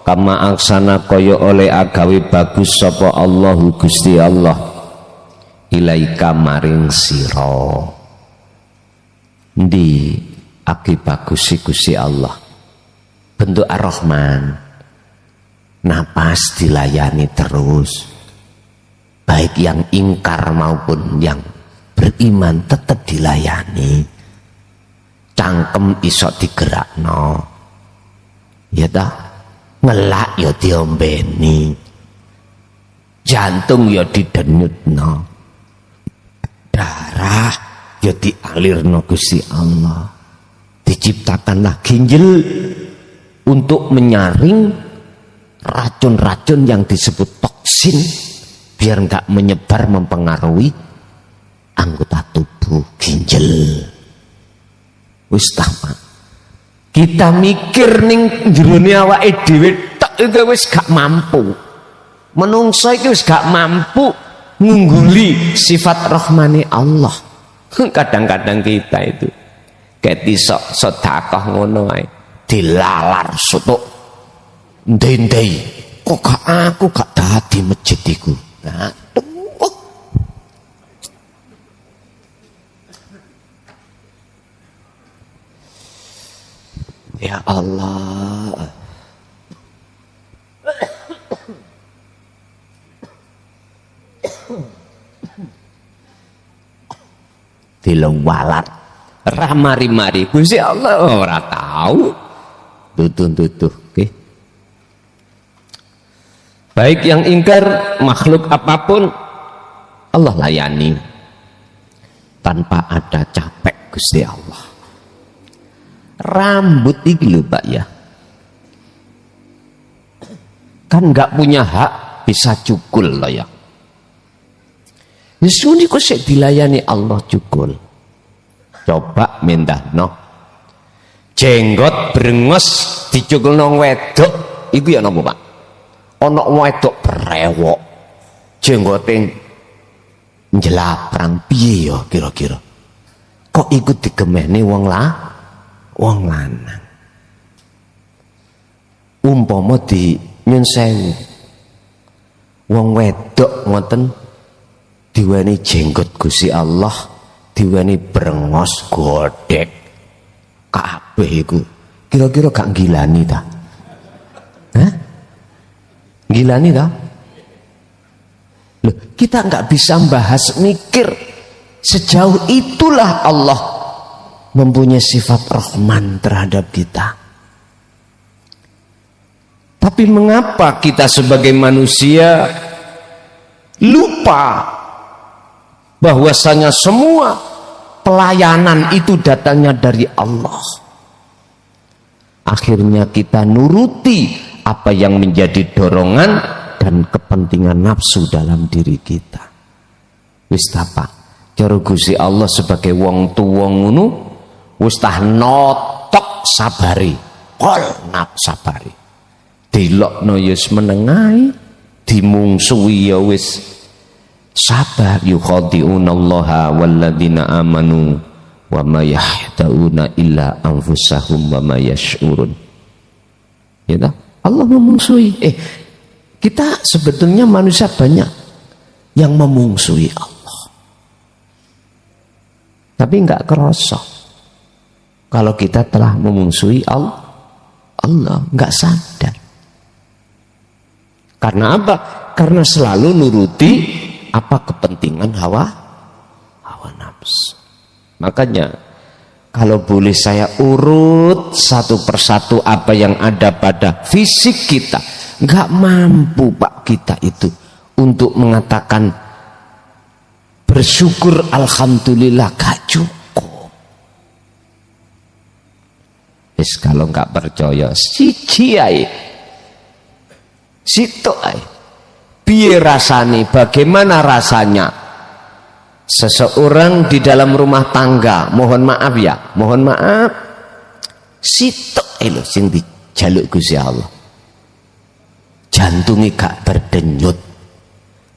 kama aksana kaya oleh agawi bagus sapa Allahu Gusti Allah ilaika maring sira. Ndi aki bagus Gusti Allah bentuk Ar-Rahman, napas dilayani terus, baik yang ingkar maupun yang beriman tetap dilayani. Cangkem iso digerakno, ya ta, ngelak ya diombeni, jantung ya didenyutno, darah ya dialirno Gusti Allah. Diciptakanlah ginjal untuk menyaring racun-racun yang disebut toksin biar enggak menyebar mempengaruhi anggota tubuh ginjal. Wis tamat. Kita mikir ning jerone awake dhewe tok itu wis gak mampu. Menungso iki wis gak mampu ngungguli sifat rahmane Allah. Kadang-kadang kita itu kayak tisok sedekah ngono ae dilalar sotok ndendei kok aku gak dadi masjid iku. Aduh. Ya Allah. Dilewalat ramari-mari Gusti Allah ora tahu tutuh okay. Baik yang ingkar makhluk apapun Allah layani tanpa ada capek Gusti Allah. Rambut iki lho Pak ya, kan nggak punya hak bisa cukul loh ya. Yesus niku sik dilayani Allah cukul. Coba mindahno jenggot brengos dicukulno wedok iku ya napa Pak? Ana wedok brewok jenggote njelaprang piye ya kira-kira? Kok iku digemehne wong lanang. Umpama di nyun sewu wong wedok ngoten diweni jenggot Gusti Allah, diweni brengos godhek kabeh iku kira-kira gak gilani ta? Hah? Gilani ta? Loh, kita nggak bisa bahas mikir sejauh itulah Allah mempunyai sifat Rahman terhadap kita. Tapi mengapa kita sebagai manusia lupa bahwasanya semua pelayanan itu datangnya dari Allah? Akhirnya kita nuruti apa yang menjadi dorongan dan kepentingan nafsu dalam diri kita. Wis apa? Cara Gusti Allah sebagai wong tuwa ngono wis tah notok sabari, kol nap sabari. Dilokno ya wis menengahi, dimungsuhi ya wis sabar. Yukhadi'una Allaha walladzina amanu wa ma yahda'una illa anfusahum wa ma yash'urun. Ya tak? Allah memungsuhi. Kita sebetulnya manusia banyak yang memungsuhi Allah. Tapi enggak kerasa kalau kita telah memungsuhi Allah enggak sadar. Karena apa? Karena selalu nuruti apa kepentingan hawa nafsu. Makanya kalau boleh saya urut satu persatu apa yang ada pada fisik kita, nggak mampu Pak kita itu untuk mengatakan bersyukur alhamdulillah, gak cukup. Yes, kalau nggak percaya siji ae, situ ae. Piye rasane, bagaimana rasanya seseorang di dalam rumah tangga, mohon maaf ya, mohon maaf, sitok lho sing dijaluk Gusti Allah, jantungi gak berdenyut,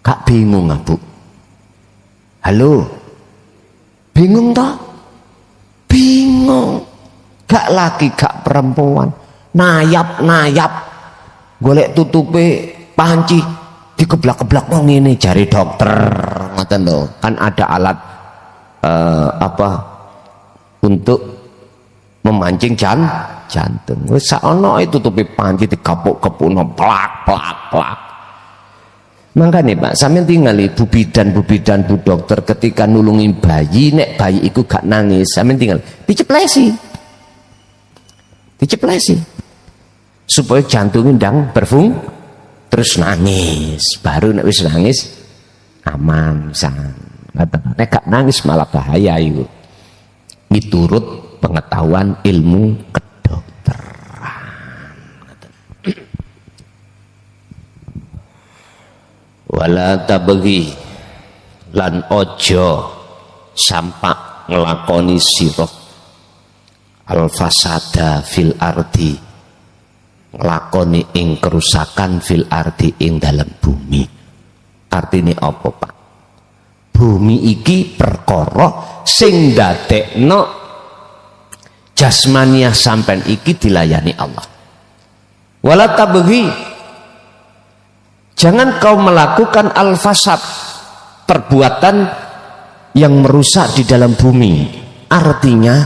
gak bingung Bu? Halo, bingung toh? Bingung, gak laki gak perempuan, nayap golek tutupe panci dikeblak-keblak wong ini cari dokter ngoten lho. Kan ada alat untuk memancing jantung. Wis saono itu tutupi panci dikapuk-kapukno plak. Makanya Pak, sampeyan tingali bu bidan bu dokter ketika nulungi bayi, nek bayi iku gak nangis, sampeyan tinggal diceplesi supaya jantungnya ndang terus nangis, baru nek wis nangis aman san. Nek gak nangis malah bahaya itu. Miturut pengetahuan ilmu kedokteran. Wala tabghi lan ojo sampak ngelakoni sira al fasada fil ardi, nglakoni ing kerusakan fil ardi ing dalam bumi. Artine apa Pak? Bumi iki perkara sing ndadekno jasmaniah sampean iki dilayani Allah. Wala tabghi, jangan kau melakukan al-fasad, perbuatan yang merusak di dalam bumi. Artinya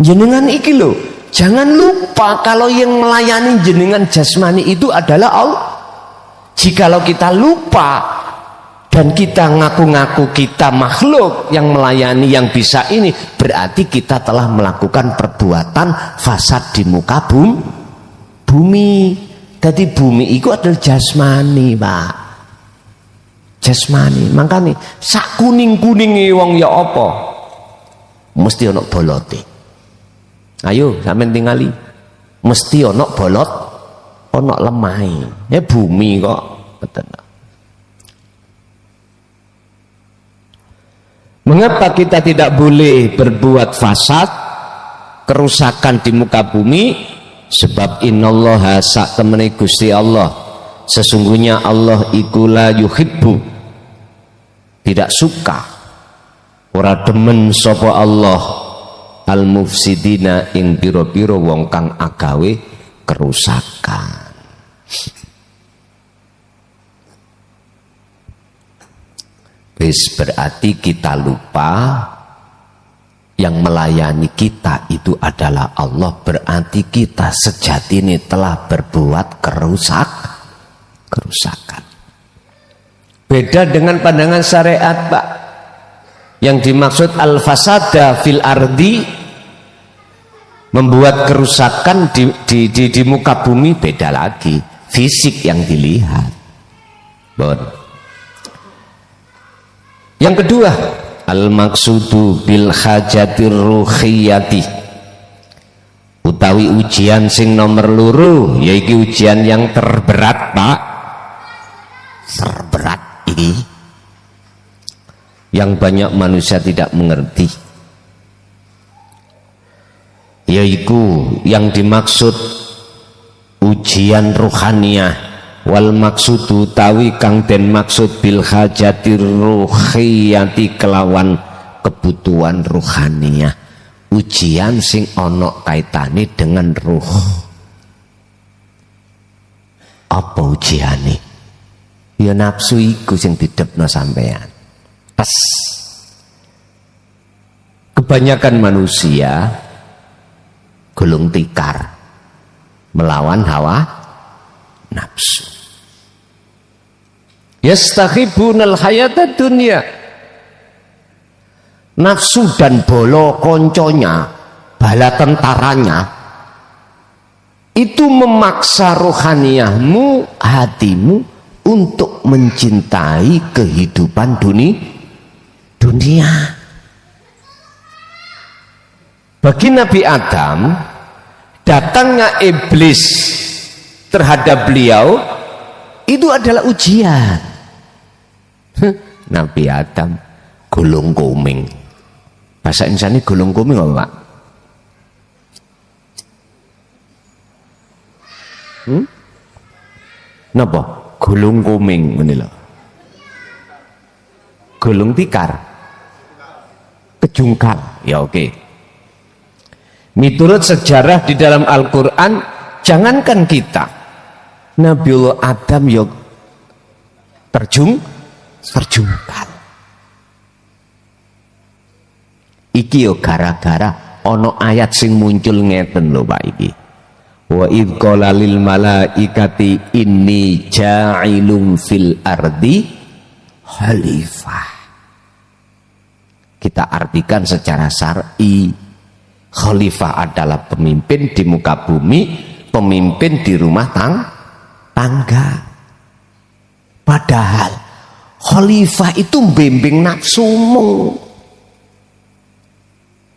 jenengan iki lho, jangan lupa kalau yang melayani jenengan jasmani itu adalah Allah. Jikalau kita lupa dan kita ngaku-ngaku kita makhluk yang melayani, yang bisa ini, berarti kita telah melakukan perbuatan fasad di muka bumi. Jadi bumi itu adalah jasmani, Pak. Jasmani. Makanya sak kuning-kuningi wong ya apa? Mesti ono bolote. Ayo sampean tingali. Mesti ono bolot, ono lemai. Ya bumi kok. Betul. Mengapa kita tidak boleh berbuat fasad, kerusakan di muka bumi? Sebab innallaha sak temene Gusti Allah, sesungguhnya Allah iku la yuhibbu, tidak suka, ora demen sapa Allah al mufsidina ing pira-pira wong kang agawe kerusakan. Wis berarti kita lupa yang melayani kita itu adalah Allah, berarti kita sejatinya telah berbuat kerusakan. Beda dengan pandangan syariat, Pak. Yang dimaksud al-fasada fil ardi, membuat kerusakan di muka bumi, beda lagi. Fisik yang dilihat. Bon. Yang kedua, al-maksudu bil hajatir ruhiyati, utawi ujian sing nomor loro, yaitu ujian yang terberat, Pak. Terberat ini yang banyak manusia tidak mengerti, yaitu yang dimaksud ujian ruhaniyah. Wal maksudu tawi kang den maksud bil hajatir ruhiyati, kelawan kebutuhan ruhaniyah, ujian sing ono kaitane dengan ruh. Apa ujiane? Ya nafsu iku sing didepno sampean. Tes. Kebanyakan manusia gulung tikar melawan hawa nafsu. Yastakhibunal hayata dunya, nafsu dan bolo konconya, bala tentaranya itu memaksa rohaniyahmu, hatimu untuk mencintai kehidupan dunia. Bagi Nabi Adam, datangnya iblis terhadap beliau itu adalah ujian. Nabi Adam gulung kuming. Bahasa insani gulung kuming apa, Pak? Napa? Gulung kuming ngene lho. Gulung tikar. Kejungkal. Ya oke. Miturut sejarah di dalam Al-Qur'an, jangankan kita, Nabiullah Adam ya terjungkal. Iki yo gara-gara ono ayat sing muncul ngeten lho, Pak, iki. Wa id qala lil malaikati inni ja'ilun fil ardi khalifah. Kita artikan secara syar'i, khalifah adalah pemimpin di muka bumi, pemimpin di rumah tangga. Padahal khalifah itu membimbing nafsumu.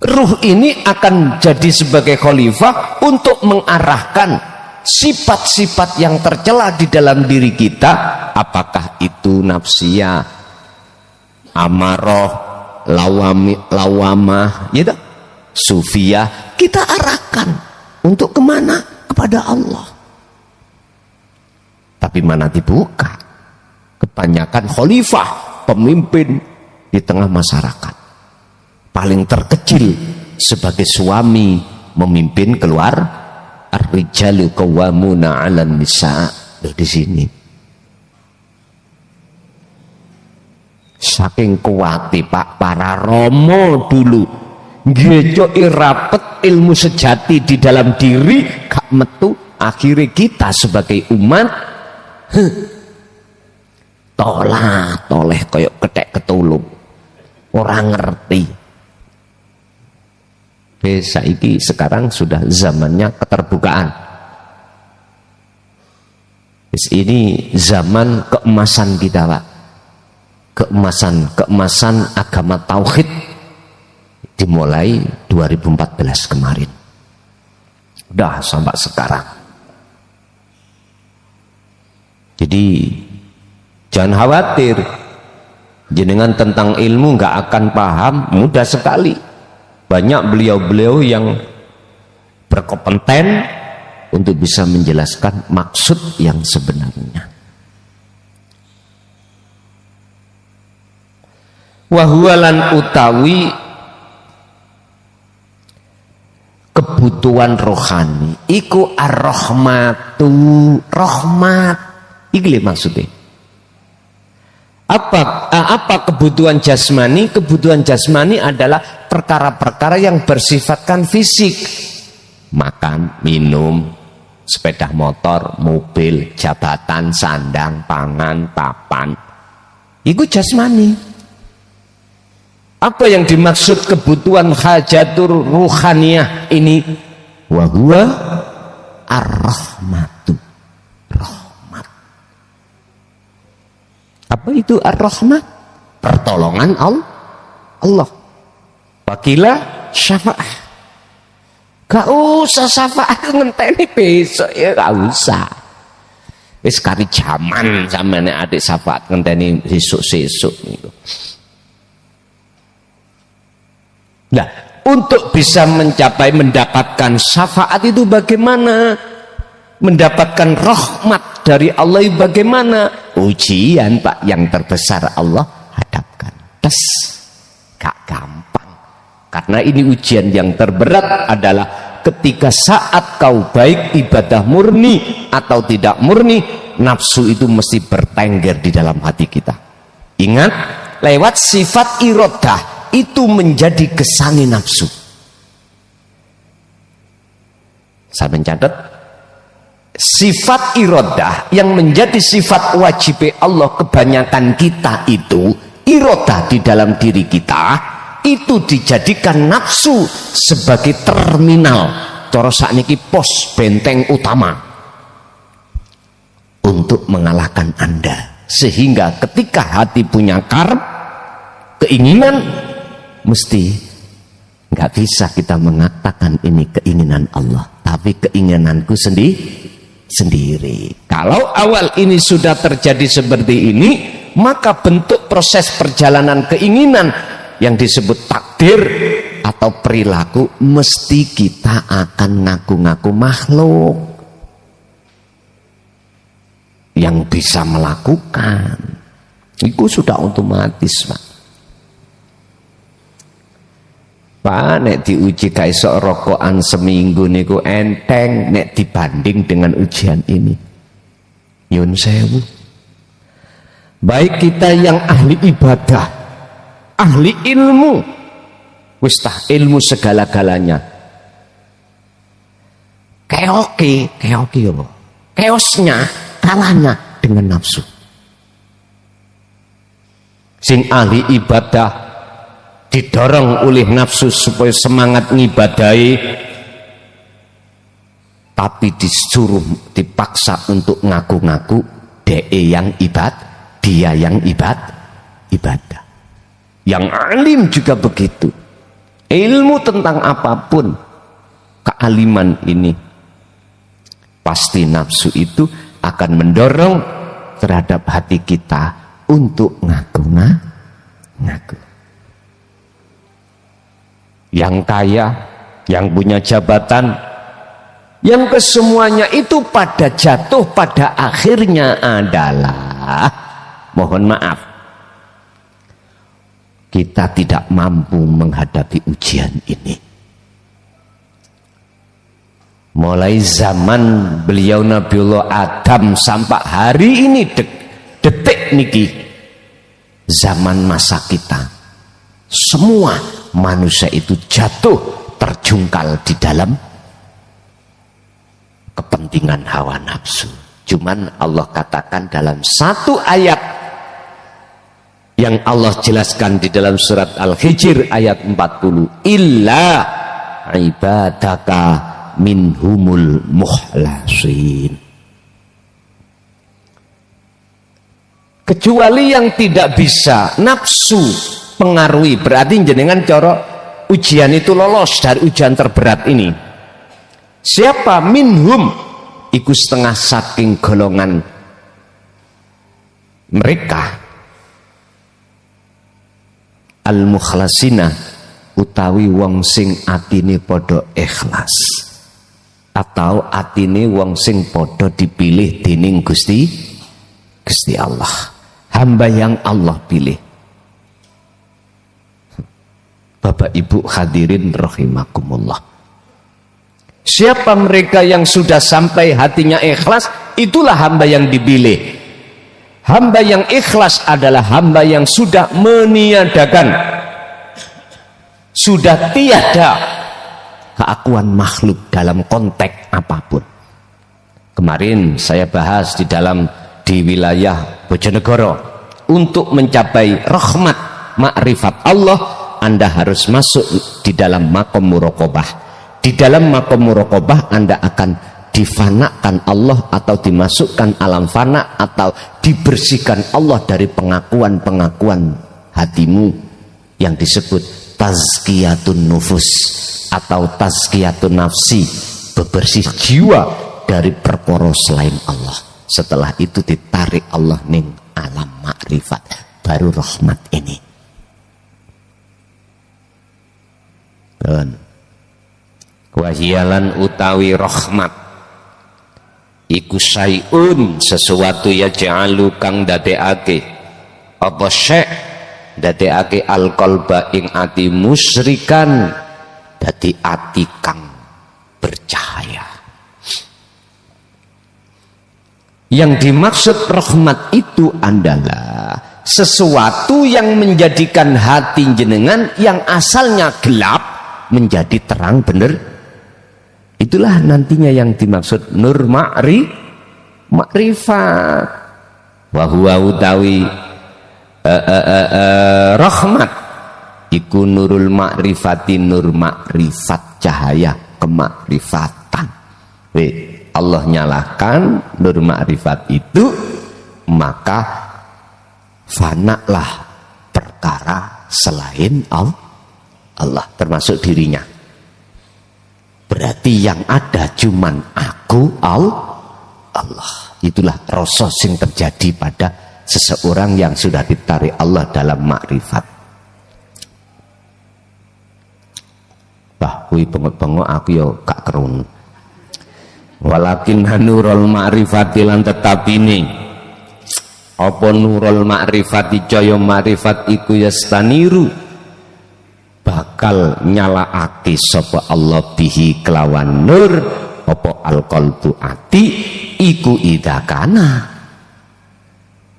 Ruh ini akan jadi sebagai khalifah untuk mengarahkan sifat-sifat yang tercela di dalam diri kita, apakah itu nafsiyah, amarah, lawamah, gitu, sufiyah, kita arahkan untuk kemana? Kepada Allah. Tapi mana dibuka? Kebanyakan khalifah, pemimpin di tengah masyarakat. Paling terkecil sebagai suami memimpin keluar, ar-rijalu qawwamuna 'alan nisa. Di sini saking kuati Pak para romo dulu ngejoki rapet ilmu sejati di dalam diri gak metu. Akhirnya kita sebagai umat toleh koyok ketek ketulung, orang ngerti. Saiki sekarang sudah zamannya keterbukaan. Ini zaman keemasan kita, Pak. Keemasan agama tauhid dimulai 2014 kemarin. Udah sampai sekarang. Jadi jangan khawatir, jenengan tentang ilmu nggak akan paham, mudah sekali. Banyak beliau-beliau yang berkompeten untuk bisa menjelaskan maksud yang sebenarnya. Wahwalan utawi kebutuhan rohani iku ar-rahmatu, rahmat. Iki maksudnya. Apa kebutuhan jasmani? Kebutuhan jasmani adalah perkara-perkara yang bersifatkan fisik. Makan, minum, sepeda motor, mobil, jabatan, sandang, pangan, papan. Itu jasmani. Apa yang dimaksud kebutuhan hajatur ruhaniyah ini? Wa huwa ar-rahmatu. Rahmat. Apa itu ar-rahmat? Pertolongan Allah. Wakila syafa'ah. Gak usah syafa'ah ngenteni besok ya, gak usah. Wis kari jaman sampeyan adik syafa'at ngenteni sesuk-sesuk niku. Nah, untuk bisa mencapai mendapatkan syafaat itu bagaimana? Mendapatkan rahmat dari Allah bagaimana? Ujian Pak yang terbesar Allah hadapkan. Tes, gak gampang. Karena ini ujian yang terberat adalah ketika saat kau baik ibadah murni atau tidak murni, nafsu itu mesti bertengger di dalam hati kita. Ingat, lewat sifat irodah itu menjadi kesangi nafsu. Saya mencatat sifat irodah yang menjadi sifat wajib Allah kebanyakan kita itu irodah di dalam diri kita itu dijadikan nafsu sebagai terminal cara sakniki pos benteng utama untuk mengalahkan Anda, sehingga ketika hati punya karep keinginan mesti nggak bisa kita mengatakan ini keinginan Allah, tapi keinginanku sendiri. Kalau awal ini sudah terjadi seperti ini, maka bentuk proses perjalanan keinginan yang disebut takdir atau perilaku mesti kita akan ngaku-ngaku makhluk yang bisa melakukan. Itu sudah otomatis, Pak. Pak, nek diuji kaisok rokokan seminggu niku enteng nek dibanding dengan ujian ini. Yun sewu. Baik kita yang ahli ibadah, ahli ilmu, wis tah ilmu segala-galanya. Keoke apa? Keosnya kalahnya dengan nafsu. Sing ahli ibadah didorong oleh nafsu supaya semangat ngibadahi, tapi disuruh dipaksa untuk ngaku-ngaku dia yang ibadah. Yang alim juga begitu. Ilmu tentang apapun, kealiman ini pasti nafsu itu akan mendorong terhadap hati kita untuk ngaku. Yang kaya, yang punya jabatan, yang kesemuanya itu jatuh pada akhirnya adalah, mohon maaf, kita tidak mampu menghadapi ujian ini. Mulai zaman beliau Nabiullah Adam sampai hari ini detik niki, zaman masa kita, semua manusia itu jatuh terjungkal di dalam kepentingan hawa nafsu. Cuman Allah katakan dalam satu ayat yang Allah jelaskan di dalam surat Al-Hijr ayat 40, illa ibadaka minhumul muhlasin, kecuali yang tidak bisa nafsu pengaruhi. Berarti jenengan coro ujian itu lolos dari ujian terberat ini. Siapa? Minhum, iku setengah saking golongan mereka al-mukhlasina, utawi wong sing atine padha ikhlas, atau atine wong sing padha dipilih dening Gusti Allah, hamba yang Allah pilih. Bapak Ibu hadirin rahimakumullah, siapa mereka yang sudah sampai hatinya ikhlas, itulah hamba yang dipilih. Hamba yang ikhlas adalah hamba yang sudah meniadakan, sudah tiada keakuan makhluk dalam konteks apapun. Kemarin saya bahas di wilayah Bojonegoro, untuk mencapai rahmat makrifat Allah, Anda harus masuk di dalam makom muraqabah. Di dalam makom muraqabah Anda akan difanakan Allah, atau dimasukkan alam fana, atau dibersihkan Allah dari pengakuan-pengakuan hatimu yang disebut tazkiyatun nufus atau tazkiyatun nafsi, bebersih jiwa dari perkara selain Allah. Setelah itu ditarik Allah ning alam makrifat, baru rahmat ini. Dan wahyalan utawi rahmat iku syai'un, sesuatu ya ja'alu kang dadekake apa syai', dadekake al-qalba ing ati musyrikan dadi ati kang bercahaya. Yang dimaksud rahmat itu adalah sesuatu yang menjadikan hati jenengan yang asalnya gelap menjadi terang bener. Itulah nantinya yang dimaksud nur makrifat. Wa huwa utawi rahmat iku nurul makrifati, nur makrifat, cahaya kemakrifatan. Allah nyalakan nur makrifat itu, maka fanaklah perkara selain Allah, termasuk dirinya. Berarti yang ada cuman aku, Allah. Itulah rasa yang terjadi pada seseorang yang sudah ditarik Allah dalam makrifat. Bah, kui bengok-bengok aku yo gak kerun. Walakin nurul ma'rifati lan tetap ini. Apa nurul ma'rifati, caya makrifat iku yastaniru, bakal nyalaake sapa Allah bihi kelawan nur apa alqalbu ati iku idakana.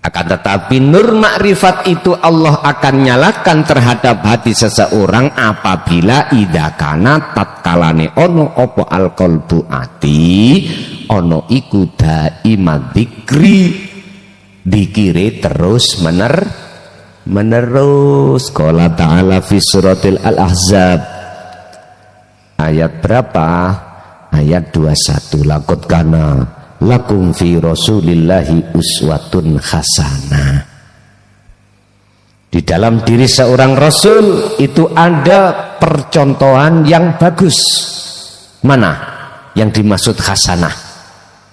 Akan tetapi nur makrifat itu Allah akan nyalakan terhadap hati seseorang apabila idakana tatkalane ono apa alqalbu ati ono iku daimad dzikri, dikire terus menerus. Qala ta'ala fi suratil al-ahzab ayat berapa? Ayat 21, laqad kana lakum fi rasulillahi uswatun hasanah. Di dalam diri seorang rasul itu ada percontohan yang bagus. Mana yang dimaksud hasanah?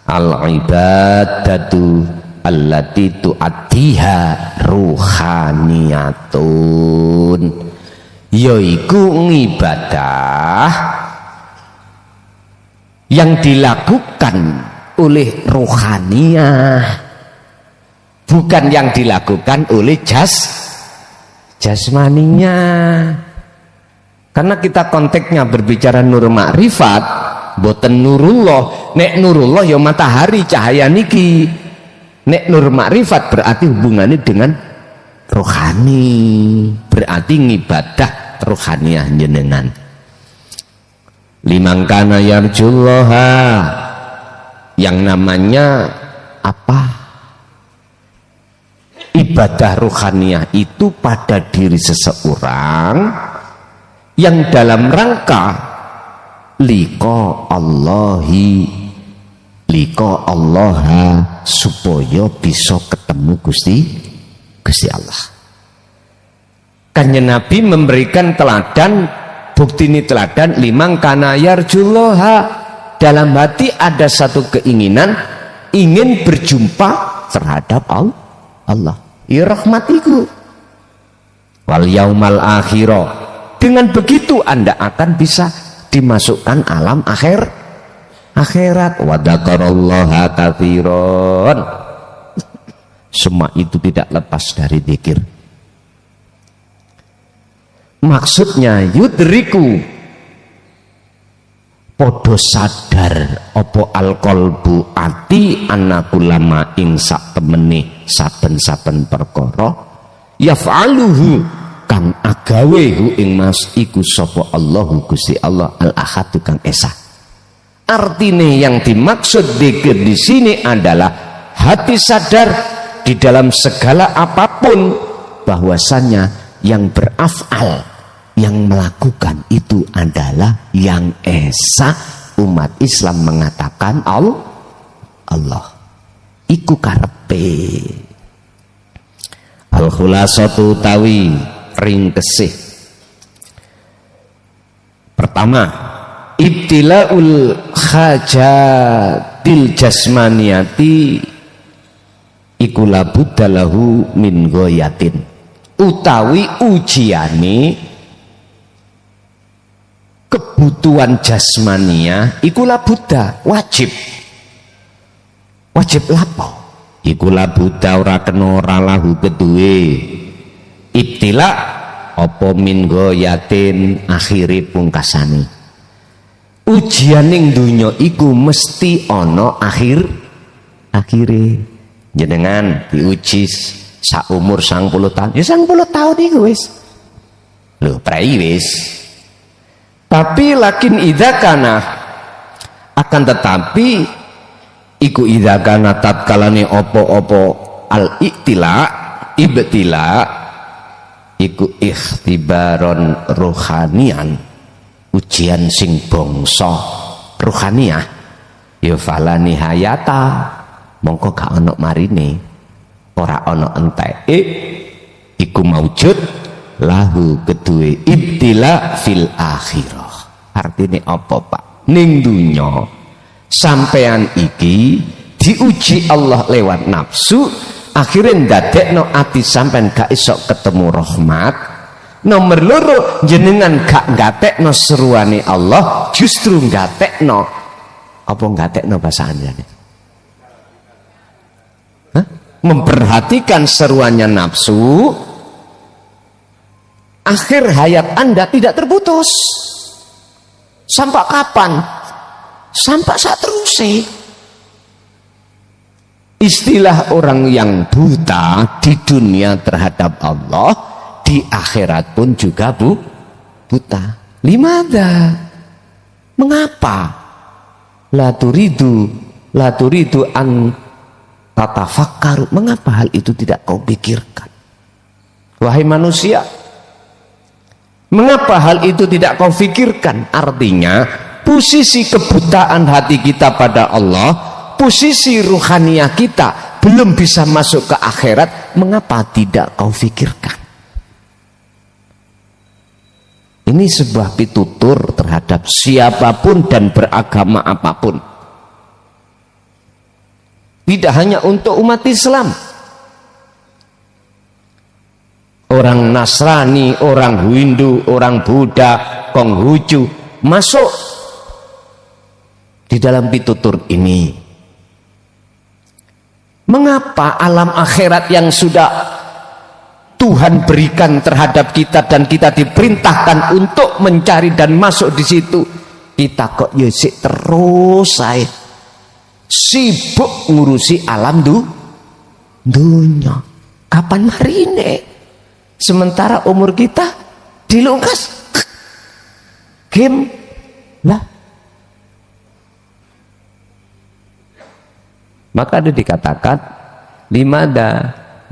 Al-ibadatu allati tu'addiha ruhaniyatun, yaiku ngibadah yang dilakukan oleh ruhaniyah, bukan yang dilakukan oleh jasmaninya. Karena kita konteksnya berbicara nur makrifat, boten nurullah. Nek nurullah ya matahari cahaya niki. Nek nur makrifat berarti hubungannya dengan rohani, berarti ngibadah rohaniah jenengan. Liman kana yarjullaha, yang namanya apa? Ibadah rohaniah itu pada diri seseorang yang dalam rangka liqa Allaha, supaya bisa ketemu Gusti Allah. Kanjeng Nabi memberikan teladan, bukti ini teladan, liman kana yarjullaha, dalam hati ada satu keinginan ingin berjumpa terhadap Allah. Ya rahmatiku wal yaumal akhirah. Dengan begitu Anda akan bisa dimasukkan alam akhirat. Wa dzakarallaha katsiran. Semua itu tidak lepas dari zikir. Maksudnya yudriku, podo sadar opo alqalbu ati anakulama ing sak temene saben-saben perkara yaf'aluhu kang agawe hu ing mas iku sapa Allahu Gusti Allah al ahad kang esa. Artine yang dimaksud dzikir di sini adalah hati sadar di dalam segala apapun bahwasannya yang beraf'al, yang melakukan itu adalah yang esa. Umat Islam mengatakan Allah iku karepe. Al khulasatu tawi ringkesih. Pertama, ibtilaul hajatil jasmaniyati iku labuddalahu min goyatin. Utawi ujiane kebutuhan jasmania ikulah Buddha wajib lapo ikulah Buddha ora kena ora lahu kedue ibtila apa min goyatin akhiri pungkasane. Ujian ning dunya iku mesti ana akhire. Jenengan diuji sak umur 90 tahun ya 90 tahun iku wis lho prei wis. Tapi lakin idakana, akan tetapi iku idakana tatkalane opo-opo al ibtila iku ikhtibaron rohanian, ujian sing bangsa rohaniah ya falani hayata, mongko gak ana marine, ora ana enteke iku maujud lahu kedue ibtila fil akhirah. Artine apa Pak? Ning dunya sampean iki diuji Allah lewat nafsu, akhirnya ndadekno ati sampean gak iso ketemu rahmat. Nomor loro, jenengan gak ngatekno seruane Allah, justru ngatekno apa ngatekno bahasa anjane? Memperhatikan seruannya nafsu. Akhir hayat Anda tidak terputus. Sampai kapan? Sampai saat terusé. Istilah orang yang buta di dunia terhadap Allah, di akhirat pun juga buta. Limada? Mengapa? La turidu an tatafakkaru. Mengapa hal itu tidak kau pikirkan? Wahai manusia, mengapa hal itu tidak kau fikirkan? Artinya posisi kebutaan hati kita pada Allah, posisi ruhaniah kita belum bisa masuk ke akhirat. Mengapa tidak kau fikirkan? Ini sebuah pitutur terhadap siapapun dan beragama apapun, tidak hanya untuk umat Islam. Orang Nasrani, orang Hindu, orang Buddha, Konghucu masuk di dalam pitutur ini. Mengapa alam akhirat yang sudah Tuhan berikan terhadap kita dan kita diperintahkan untuk mencari dan masuk di situ, kita kok yesik terus saya sibuk ngurusi alam dunia. Kapan marine? Sementara umur kita dilungkas game lah. Maka ada dikatakan limada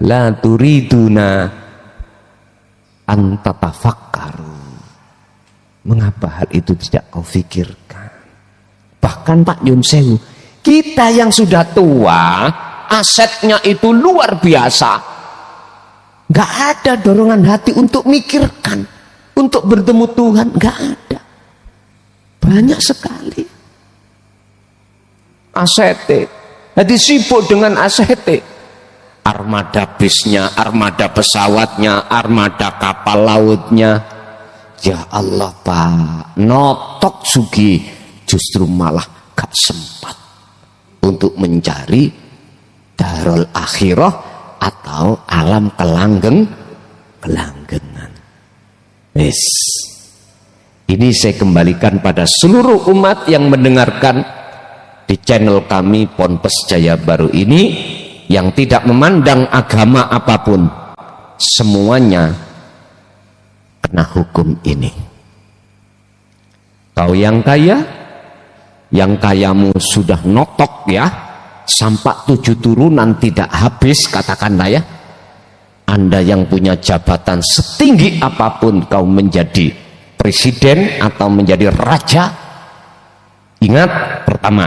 la turiduna antatafakkaru. Mengapa hal itu tidak kau fikirkan? Bahkan Pak Yun Sewu, kita yang sudah tua, asetnya itu luar biasa. Gak ada dorongan hati untuk mikirkan, untuk bertemu Tuhan, gak ada. Banyak sekali asetnya. Jadi sibuk dengan asetnya. Armada bisnya, armada pesawatnya, armada kapal lautnya. Ya Allah Pak, notok sugi justru malah gak sempat untuk mencari darul akhirah atau alam kelanggengan. Yes. Ini saya kembalikan pada seluruh umat yang mendengarkan di channel kami Ponpes Jaya Baru ini, yang tidak memandang agama apapun, semuanya kena hukum ini. Kau yang kaya, yang kayamu sudah notok ya, sampai 7 turunan tidak habis, katakanlah ya. Anda yang punya jabatan setinggi apapun, kau menjadi presiden atau menjadi raja, ingat, pertama,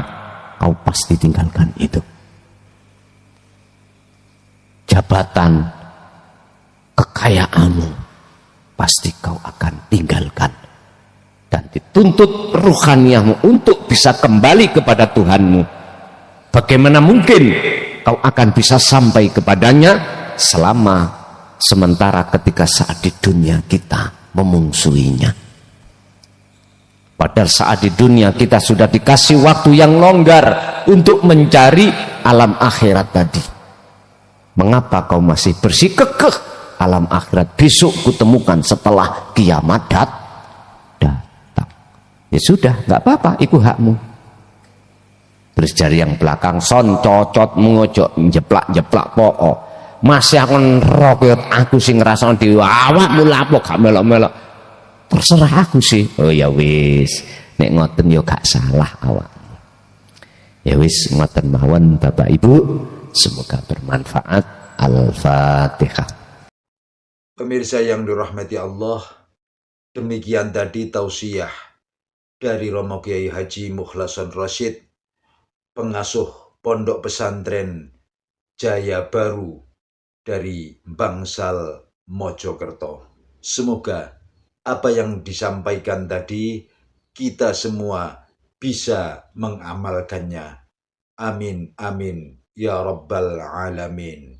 kau pasti tinggalkan itu. Jabatan, kekayaanmu pasti kau akan tinggalkan, dan dituntut ruhaniahmu untuk bisa kembali kepada Tuhanmu. Bagaimana mungkin kau akan bisa sampai kepadanya sementara ketika saat di dunia kita memungsuinya. Padahal saat di dunia kita sudah dikasih waktu yang longgar untuk mencari alam akhirat tadi. Mengapa kau masih bersikukuh alam akhirat besok kutemukan setelah kiamat datang? Ya sudah, nggak apa-apa, itu hakmu. Terus dari yang belakang son cocot mengojok jeplak po'o, masih akan rokot aku sih ngerasa di awak mulapo gak melok-melok, terserah aku sih. Oh ya wis, nek ngoten yo gak salah awak. Ya wis, ngoten mawon Bapak Ibu, semoga bermanfaat. Al-Fatihah. Pemirsa yang dirahmati Allah, demikian tadi tausiah dari Romo Kiai Haji Mukhlason Rasyid, pengasuh Pondok Pesantren Jaya Baru dari Bangsal Mojokerto. Semoga apa yang disampaikan tadi kita semua bisa mengamalkannya. Amin, amin, ya Rabbal Alamin.